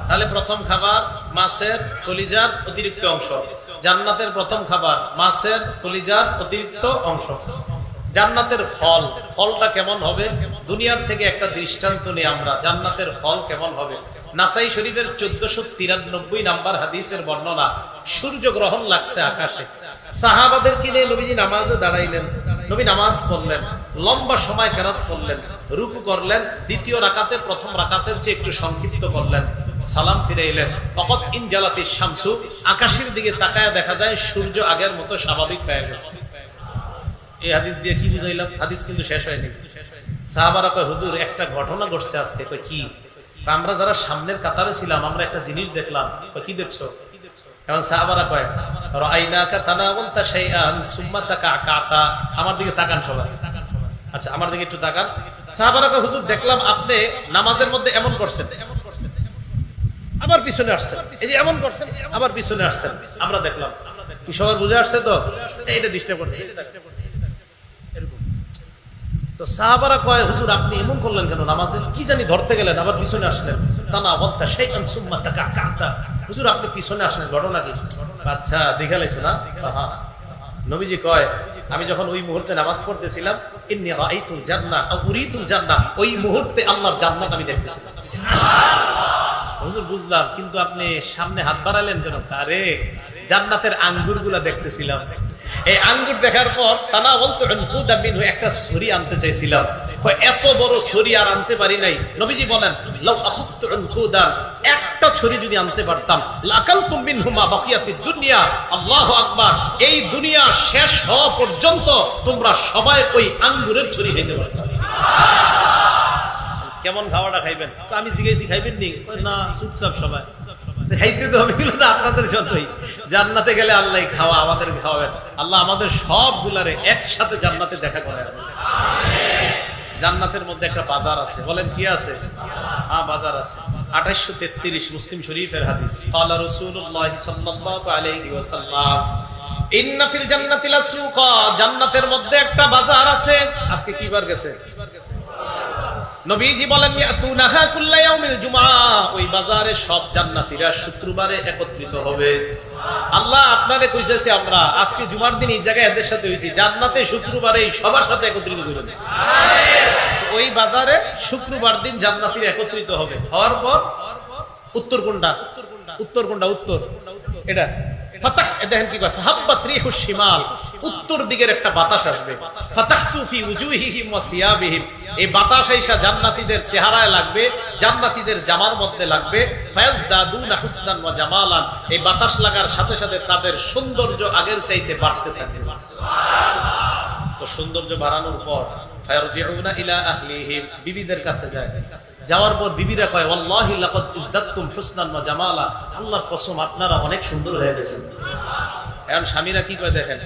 তাহলে প্রথম খাবার মাছের কলিজার অতিরিক্ত অংশ। জান্নাতের প্রথম খাবার মাছের কলিজার অতিরিক্ত অংশ। জান্নাতের ফল, ফলটা কেমন হবে? দুনিয়ার থেকে একটা দৃষ্টান্ত নিয়ে আমরা জান্নাতের ফল কেমন হবে। নাসাই শরীফের 1493 নাম্বার হাদিসের বর্ণনা, সূর্য গ্রহণ লাগছে আকাশে, সাহাবাদের কিনে নবীজি নামাজে দাঁড়াইলেন, নবী নামাজ পড়লেন, লম্বা সময় কেরাত করলেন, রুকু করলেন, দ্বিতীয় রাকাতে প্রথম রাকাতের চেয়ে একটু সংক্ষিপ্ত করলেন, সালাম ফিরাইলেন। তখন ইনজালাতিশ শামসু, আকাশের দিকে তাকায় দেখা যায় সূর্য আগের মতো স্বাভাবিক হয়ে গেছে। এই হাদিস দিয়ে কি বুঝাইলাম? হাদিস কিন্তু শেষ হয়নি। সাহাবারা কয়, হুজুর একটা ঘটনা ঘটছে আজকে। কয় কি? আমরা যারা সামনের কাতারে ছিলাম আমরা একটা জিনিস দেখলাম। কি দেখছো? এখন সাহাবারা কয়, রাআইনাকা তানাওয়ালতা শাইআন সুম্মা তাকাআতা। আমার দিকে তাকান সবাই। আচ্ছা, আমার দিকে একটু তাকান। সাহাবারা কয়, হুজুর দেখলাম আপনি নামাজের মধ্যে এমন করছেন, আবার পিছনে আসছেন, এই যে এমন করছেন, আবার পিছনে আসছেন, আমরা দেখলাম। কি সবার বুঝে আসছে তো? এইটা ডিস্টার্ব করছে। তো সাহাবারা কয়, হুজুর আপনি এমন করলেন কেন? নামাজে কি জানি ধরতে গেলেন, আবার পিছনে আসলেন। তানাওয়ালতা শাইআন সুম্মা তাকাআতা। হুজুর আপনি পিছনে আসলেন, ঘটনা কি? আচ্ছা, দেখে লাইছো না? হ্যাঁ। নবীজি কয়, আমি যখন ওই মুহূর্তে নামাজ পড়তেছিলাম, ইন্নী রাআইতুল জান্নাহ আও উরিতুল জান্নাহ, ওই মুহূর্তে আল্লাহর জান্নাত আমি দেখতেছিলাম। হুজুর বুঝলাম, কিন্তু আপনি সামনে হাত বাড়ালেন কেন? আরে জান্নাতের আঙ্গুর গুলা দেখতেছিলাম। এই আঙ্গুর দেখার পর তানা বলতো একটা ছুরি আনতে চাইছিলাম, এত বড় ছুরি আর আনতে পারি নাই। নবীজি বলেন, একটা ছুরি যদি আনতে পারতাম, লাকালতুম মিনহুমা বাকিয়াতিদ দুনিয়া। আল্লাহু আকবার। এই দুনিয়া শেষ হওয়া পর্যন্ত তোমরা সবাই ওই আঙ্গুরের ছুরি খাইতে পারত। কেমন খাওয়াটা খাইবেন? আমি জিজ্ঞেসি, খাইবেন নি? না, চুপচাপ সবাই। খাইতে তো হবে, আপনাদের জন্যই। জান্নাতে গেলে আল্লাহ খাওয়া আমাদের খাওয়াবেন। আল্লাহ আমাদের সবগুলারে একসাথে জান্নাতে দেখা করে। জান্নাতের মধ্যে একটা বাজার আছে, বলেন কি আছে? হ্যাঁ, বাজার আছে। 2833 মুসলিম শরীফের হাদিস। ক্বালা রাসূলুল্লাহ সাল্লাল্লাহু আলাইহি ওয়াসাল্লাম, ইন্না ফিল জান্নাতি লাসুকা, জান্নাতের মধ্যে একটা বাজার আছে। আজকে কি বার গেছে? নবীজি বলেন, ইয়াতুনাহা কুল্লা ইয়াউমিল জুমআ, ওই বাজারে সব জান্নাতীরা শুক্রবারে একত্রিত হবে। আল্লাহ আপনারে কইছে আমরা আজকে জুমার দিন এই জায়গায় এদের সাথে হইছি, জান্নাতে শুক্রবারে সবার সাথে একত্রিত হইবেন। ওই বাজারে শুক্রবার দিন জান্নাতীরা একত্রিত হবে। হওয়ার পর উত্তর কোনটা? উত্তর কোনটা? উত্তর এটা ফাতাহ। দেখেন কি কথা, হাব্বাত রিহুশ শিমাল, উত্তর দিকের একটা বাতাস আসবে। ফাতাহসু ফি উজুহিহিম ওয়া সিয়াবিহিম, এই বাতাস আইসা জান্নাতীদের চেহারায় লাগবে, জান্নাতীদের জামার মধ্যে লাগবে। ফায়াজদাদুনা হুসনান ওয়া জামালান, এই বাতাস লাগার সাথে সাথে তাদের সৌন্দর্য আগের চাইতে বাড়তে থাকবে। তো সৌন্দর্য বাড়ানোর পর ফায়ারজিউনা ইলা আহলিহিম, বিবিদের কাছে যায়। যাওয়ার পর বিবিরা কয়, ওয়াল্লাহি লাকাদ ইজদাদতুম হুসনান ওয়া জামালা, আল্লাহর কসম আপনারা অনেক সুন্দর হয়ে গেছেন। এখন স্বামীরা কি কয় দেখেন,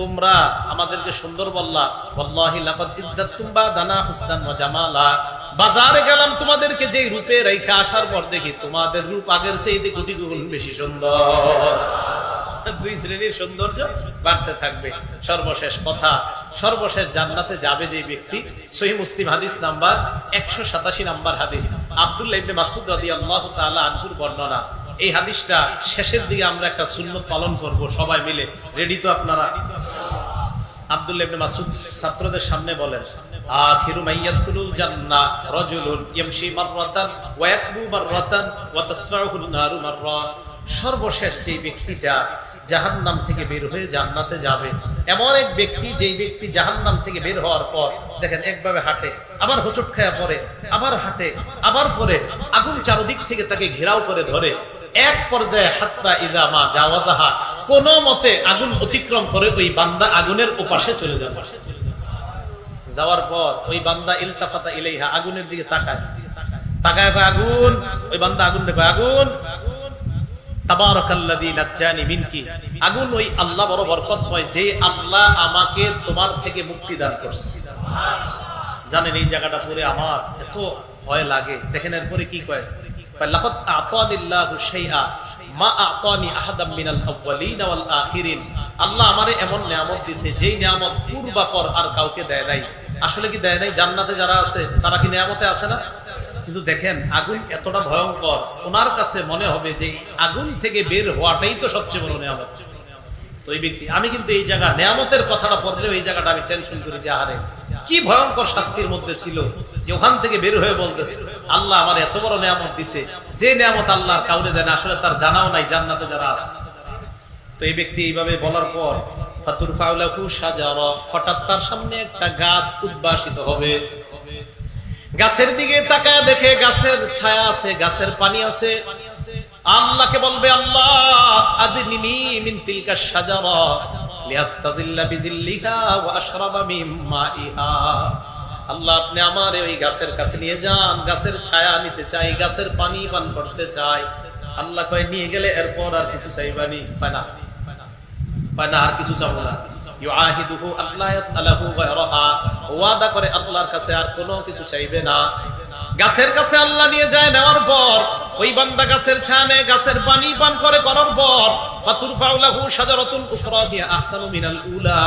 তোমরা আমাদেরকে সুন্দর বললা, ওয়াল্লাহি লাকাদ ইজদাদতুম বাদানা হুসনান ওয়া জামালা, বাজারে গেলাম তোমাদেরকে যেই রূপে রেখে আসার পর দেখি তোমাদের রূপ আগের চাইতে কোটি গুণ বেশি সুন্দর। 2 শ্রেণীর সৌন্দর্য বাড়তে থাকবে। সর্বশেষ কথা, সর্বশেষ জান্নাতে যাবে যে ব্যক্তি, সহিহ মুসলিম হাদিস নাম্বার 187 নাম্বার হাদিস, আব্দুল্লাহ ইবনে মাসউদ রাদিয়াল্লাহু তাআলা আনহুর বর্ণনা। এই হাদিসটা শেষের দিকে আমরা একটা সুন্নত পালন করব সবাই মিলে। রেডি তো আপনারা? আব্দুল্লাহ ইবনে মাসউদ ছাত্রদের সামনে বলেন, আখিরু মাইয়াদখুলুল জান্নাহ রাজুলুন ইয়ামশি মাররাতান ওয়া ইয়াকবু মাররাতান ওয়া তাসফাউহুন নারু মাররা, সর্বশেষ যে ব্যক্তিটা জাহান্নাম থেকে বের হয়ে জান্নাতে যাবে। এমন এক ব্যক্তি, যেই ব্যক্তি জাহান্নাম থেকে বের হওয়ার পর দেখেন একভাবে হাঁটে, আবার হোঁচট খায়া পড়ে, আবার হাঁটে, আবার পরে আগুন চারদিক থেকে তাকে ঘেরাও করে ধরে। এক পর্যায়ে হাত্তা ইদা মা জাওয়াজাহা, কোন মতে আগুন অতিক্রম করে ওই বান্দা আগুনের ওপাশে চলে যাবে। যাওয়ার পর ওই বান্দা ইলতাফাতা ইলাইহা, আগুনের দিকে তাকায়, তাকায় আগুন, ওই বান্দা আগুন দেখে আগুন, তাবারাকাল্লাযী নাজ্জানি মিনকি, আগুন ওই আল্লাহ বড় বরকতময়, যে আল্লাহ আমাকে তোমার থেকে মুক্তি দান করছে। জানেন এই জায়গাটা পড়ে আমার এত ভয় লাগে। দেখেন এরপরে কি কয়, লাকাদ আতানিল্লাহু শাইআ মা আতানি আহাদাম মিনাল আউয়ালিন ওয়াল আখিরিন, আল্লাহ আমারে এমন নিয়ামত দিয়েছে যেই নিয়ামত পূর্বাপর আর কাউকে দেয় নাই। আসলে কি দেয় নাই? জান্নাতে যারা আছে তারা কি নিয়ামতে আছে না? কিন্তু দেখেন আগুন এতটা ভয়ঙ্কর, ওনার কাছে মনে হবে যে আগুন থেকে বের হওয়াটাই তো সবচেয়ে বড় নিয়ামত। তো এই ব্যক্তি, আমি কিন্তু এই জায়গা নিয়ামতের কথাটা পড়লেও এই জায়গাটা আমি টেনশন করি যে আরে কি ভয়ঙ্কর শাস্তির মধ্যে ছিল, যে ওখান থেকে বের হয়ে বলতেছে আল্লাহ আমার এত বড় নিয়ামত দিছে, যে নিয়ামত আল্লাহর কাউরে দেন, আসলে তার জানাও নাই জান্নাতে যারা আছে। তো এই ব্যক্তি এইভাবে বলার পর ফাতুরফাউ লাহু শাজারা, হঠাৎ তার সামনে একটা গাছ উদ্ভাসিত হবে। গাছের দিকে তাকায় দেখে গাছের ছায়া আছে, গাছের পানি আছে। আল্লাহকে বলবে আল্লাহ আদনিনি মিন তিলকা শাজারা লিয়াস্তাজিল্লা বিজিল্লিহা ওয়া আশরাবা মিন মাইহা, আল্লাহ আপনি আমার ওই গাছের কাছে নিয়ে যান, গাছের ছায়া নিতে চাই, গাছের পানি পান করতে চাই। আল্লাহ কয় নিয়ে গেলে এরপর আর কিছু চাইবানি? পায় না, পায় না, আর কিছু চাবো না। ইউআহিদুহু আল্লাহ ইয়াসআলহু গায়রাহা, ওয়াদা করে আল্লাহর কাছে আর কোনো কিছু চাইবে না। গাছের কাছে আল্লাহ নিয়ে যায়, নেওয়ার পর ওই বান্দা গাছের ছায়া নেয়, গাছের পানি পান করে, করার পর ফাতুরফাউ লাহু শাজারাতুন উখরা হিয়া আহসানু মিনাল উলা,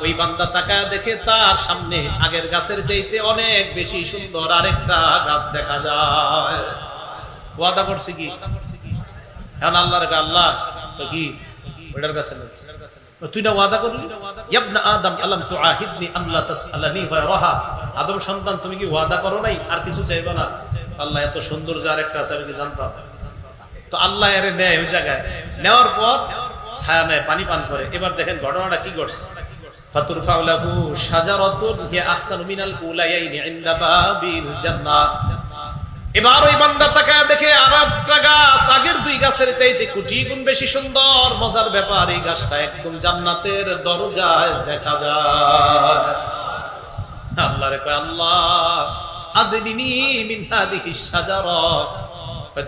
ওই বান্দা তাকায় দেখে তার সামনে আগের গাছের চাইতে অনেক বেশি সুন্দর আরেকটা গাছ দেখা যায়। ওয়াদা করছে কি? এখন আল্লাহর আল্লাহ কি ওটার কাছে তুই না ওয়াদা করলি, ইবনা আদম আলাম তুআহিদনি আল্লা তাসআলানি গায়রাহা, আদম সন্তান তুমি কি ওয়াদা করো নাই আর কিছু চাইবা না? আল্লাহ এত সুন্দর যে আরেকটা আছে আমি কি জানতাম? তো আল্লাহ এর নেয় ওই জায়গায়, নেওয়ার পর ছায়া নেয়, পানি পান করে। এবার দেখেন ঘটনাটা কি ঘটছে। ফাতুরফাউ লাহু শাজারাতুন হিয়া আহসানু মিনাল উলায়াইনি ইনদা বাবিল জান্নাহ, এবার ওই বান্দা তাকায় দেখে আরেকটা গাছ আগের দুই গাছের চাইতে কোটি গুণ বেশি সুন্দর। মজার ব্যাপার, এই গাছটা একদম জান্নাতের দরজায় দেখা যায়। আল্লাহ রে কয় আল্লাহ আদনিনি মিন হাদিহিশ শাজারা,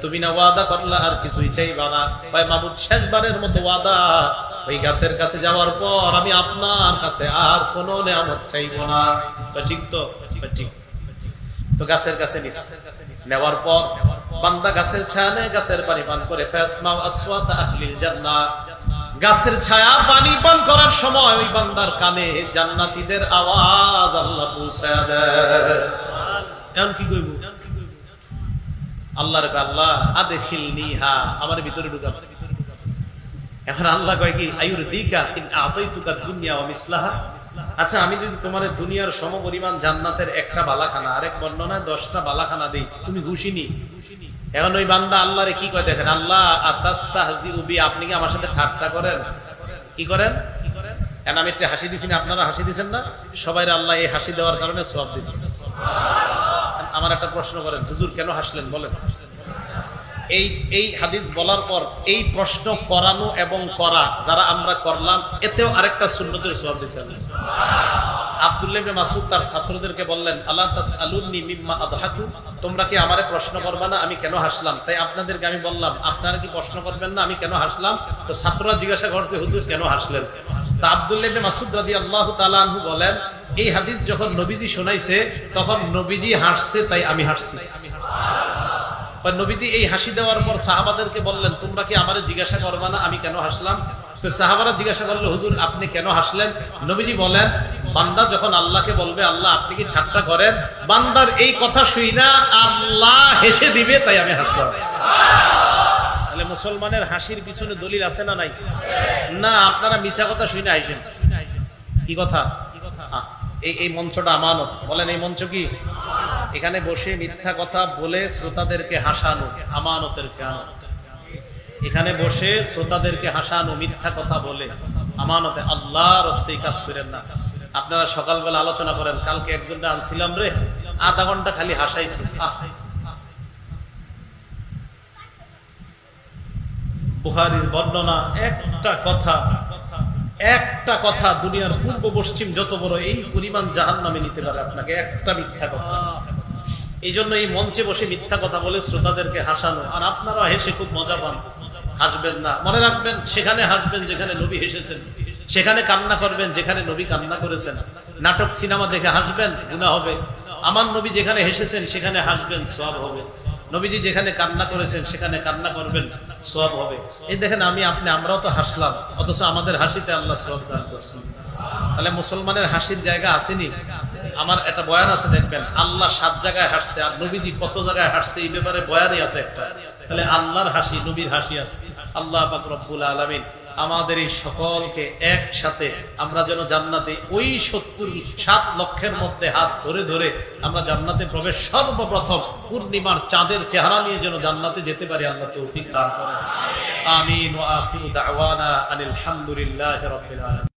তুমি না ওয়াদা করলা আর কিছুই চাইবা না? কয় মাবুদ শেষবারের মতো ওয়াদা, ওই গাছের কাছে যাওয়ার পর আমি আপনার কাছে আর কোনো নিয়ামত চাইবো না। ঠিক তো? ঠিক। তো গাছের কাছে নেওয়ার পর বান্দা গাছের ছায়া নেয়, গাছের পানি পান করে। ফাসমাউ আসওয়াতা আহলিল জান্নাহ, গাছের ছায়া পানি পান করার সময় ওই বান্দার কানে জান্নাতীদের আওয়াজ আল্লাহ পৌঁছায় দেয়। এখন কি কইব? আল্লাহর আল্লাহ আদখিলনিহা, আমার ভিতরে ঢুকা। এখন আল্লাহ কয় কি আয়ুরদিকা ইন আতাইতুকা দুনিয়া ওয়া মিসলাহা, আচ্ছা আমি যদি তোমার দুনিয়ার সমপরিমাণ জান্নাতের একটা বালাখানা, আরেক বর্ণনায় 10টা বালাখানা দেই, তুমি খুশি নি? এখন ওই বান্দা আল্লাহরে কি কয় দেখেন, আল্লাহ আতাস্তাহজিউ বি, আপনি কি আমার সাথে ঠাট্টা করেন? কি করেন? এখন আমি একটা হাসি দিছি না, আপনারা হাসি দিছেন না? সবাইরে আল্লাহ এই হাসি দেওয়ার কারণে সওয়াব দিছে। আমার একটা প্রশ্ন করেন, হুজুর কেন হাসলেন বলেন? এই হাদিস বলার পর এই প্রশ্ন করানো এবং করা যারা আমরা করলাম, এতেও আরেকটা সুন্নতের সওয়াব দিয়েছেন। আব্দুল্লাহ ইবনে মাসউদ তার ছাত্রদেরকে বললেন, আলা তাসআলুনি মিম্মা আদহাকু, তোমরা কি আমারে প্রশ্ন করবে না আমি কেন হাসলাম? তাই আপনাদেরকে আমি বললাম আপনারা কি প্রশ্ন করবেন না আমি কেন হাসলাম? তো ছাত্ররা জিজ্ঞাসা করছে হুজুর কেন হাসলেন? তা আব্দুল্লাহ ইবনে মাসউদ রাদিয়াল্লাহু তাআলা আনহু বলেন, এই হাদিস যখন নবীজি শোনাইছে তখন নবীজি হাসছে তাই আমি হাসছি। নবীজি এই হাসি দেওয়ার পর সাহাবাদেরকে বললেন, তোমরা কি আমারে জিজ্ঞাসা করবে না আমি কেন হাসলাম? তো সাহাবারা জিজ্ঞাসা করলো, হুজুর আপনি কেন হাসলেন? নবীজি বলেন, বান্দা যখন আল্লাহকে বলবে আল্লাহ আপনি কি ঠাট্টা করেন, বান্দার এই কথা শুই না আল্লাহ হেসে দিবে তাই আমি হাসলাম। তাহলে মুসলমানের হাসির পিছনে দলিল আছে না নাই? না, আপনারা মিছা কথা শুই না হাসেন। কি কথা? এই মঞ্চটা আমানত, বলেন এই মঞ্চ কি? এখানে বসে মিথ্যা কথা বলে শ্রোতাদেরকে হাসানো আমানতের কাজ। এখানে বসে শ্রোতাদেরকে হাসানো, মিথ্যা কথা বলে আমানতে আল্লাহর রাস্তায় কাজ করেন না। আপনারা সকালবেলা আলোচনা করেন, কালকে একজনটা আনছিলাম রে, আধা ঘন্টা খালি হাসাইছি। বুখারীর বর্ণনা, একটা কথা দুনিয়ার পূর্ব পশ্চিম যত বড় এই পরিমাণ জাহান্নামে নিতে পারে আপনাকে, একটা মিথ্যা কথা। এই জন্য এই মঞ্চে বসে মিথ্যা কথা বলে শ্রোতাদেরকে হাসানো, আর আপনারা হেসে খুব মজা পান। হাসবেন না, মনে রাখবেন, সেখানে হাসবেন যেখানে নবী হেসেছেন, সেখানে কান্না করবেন যেখানে নবী কান্না করেছেন। নাটক সিনেমা দেখে হাসবেন, গুনাহ হবে। আমার নবী যেখানে হেসেছেন সেখানে হাসবেন, সওয়াব হবে। নবীজি যেখানে কান্না করেছেন সেখানে কান্না করবেন, সওয়াব হবে। এই দেখেন, আমরাও তো হাসলাম, অথচ আমাদের হাসিতে আল্লাহ সওয়াব দান করছেন। তাহলে মুসলমানের হাসির জায়গা আসেনি? আমার একটা বয়ান আছে, দেখবেন আল্লাহ 7 জায়গায় হাসছে, আর নবীজি কত জায়গায় হাসছে এই ব্যাপারে বয়ানই আছে একটা। তাহলে আল্লাহর হাসি, নবীর হাসি আছে। আল্লাহ পাক রব্বুল আলামিন আমাদের এই সকলকে একসাথে আমরা যেন জান্নাতে ওই ৭০ লক্ষের মধ্যে হাত ধরে ধরে আমরা জান্নাতে প্রবেশ, সর্বপ্রথম পূর্ণিমার চাঁদের চেহারা নিয়ে যেন জান্নাতে যেতে পারি। আল্লাহ তৌফিক দান করেন। আমিন। ওয়া আখিরু দাওয়ানা আনিল হামদুলিল্লাহি রাব্বিল আলামিন।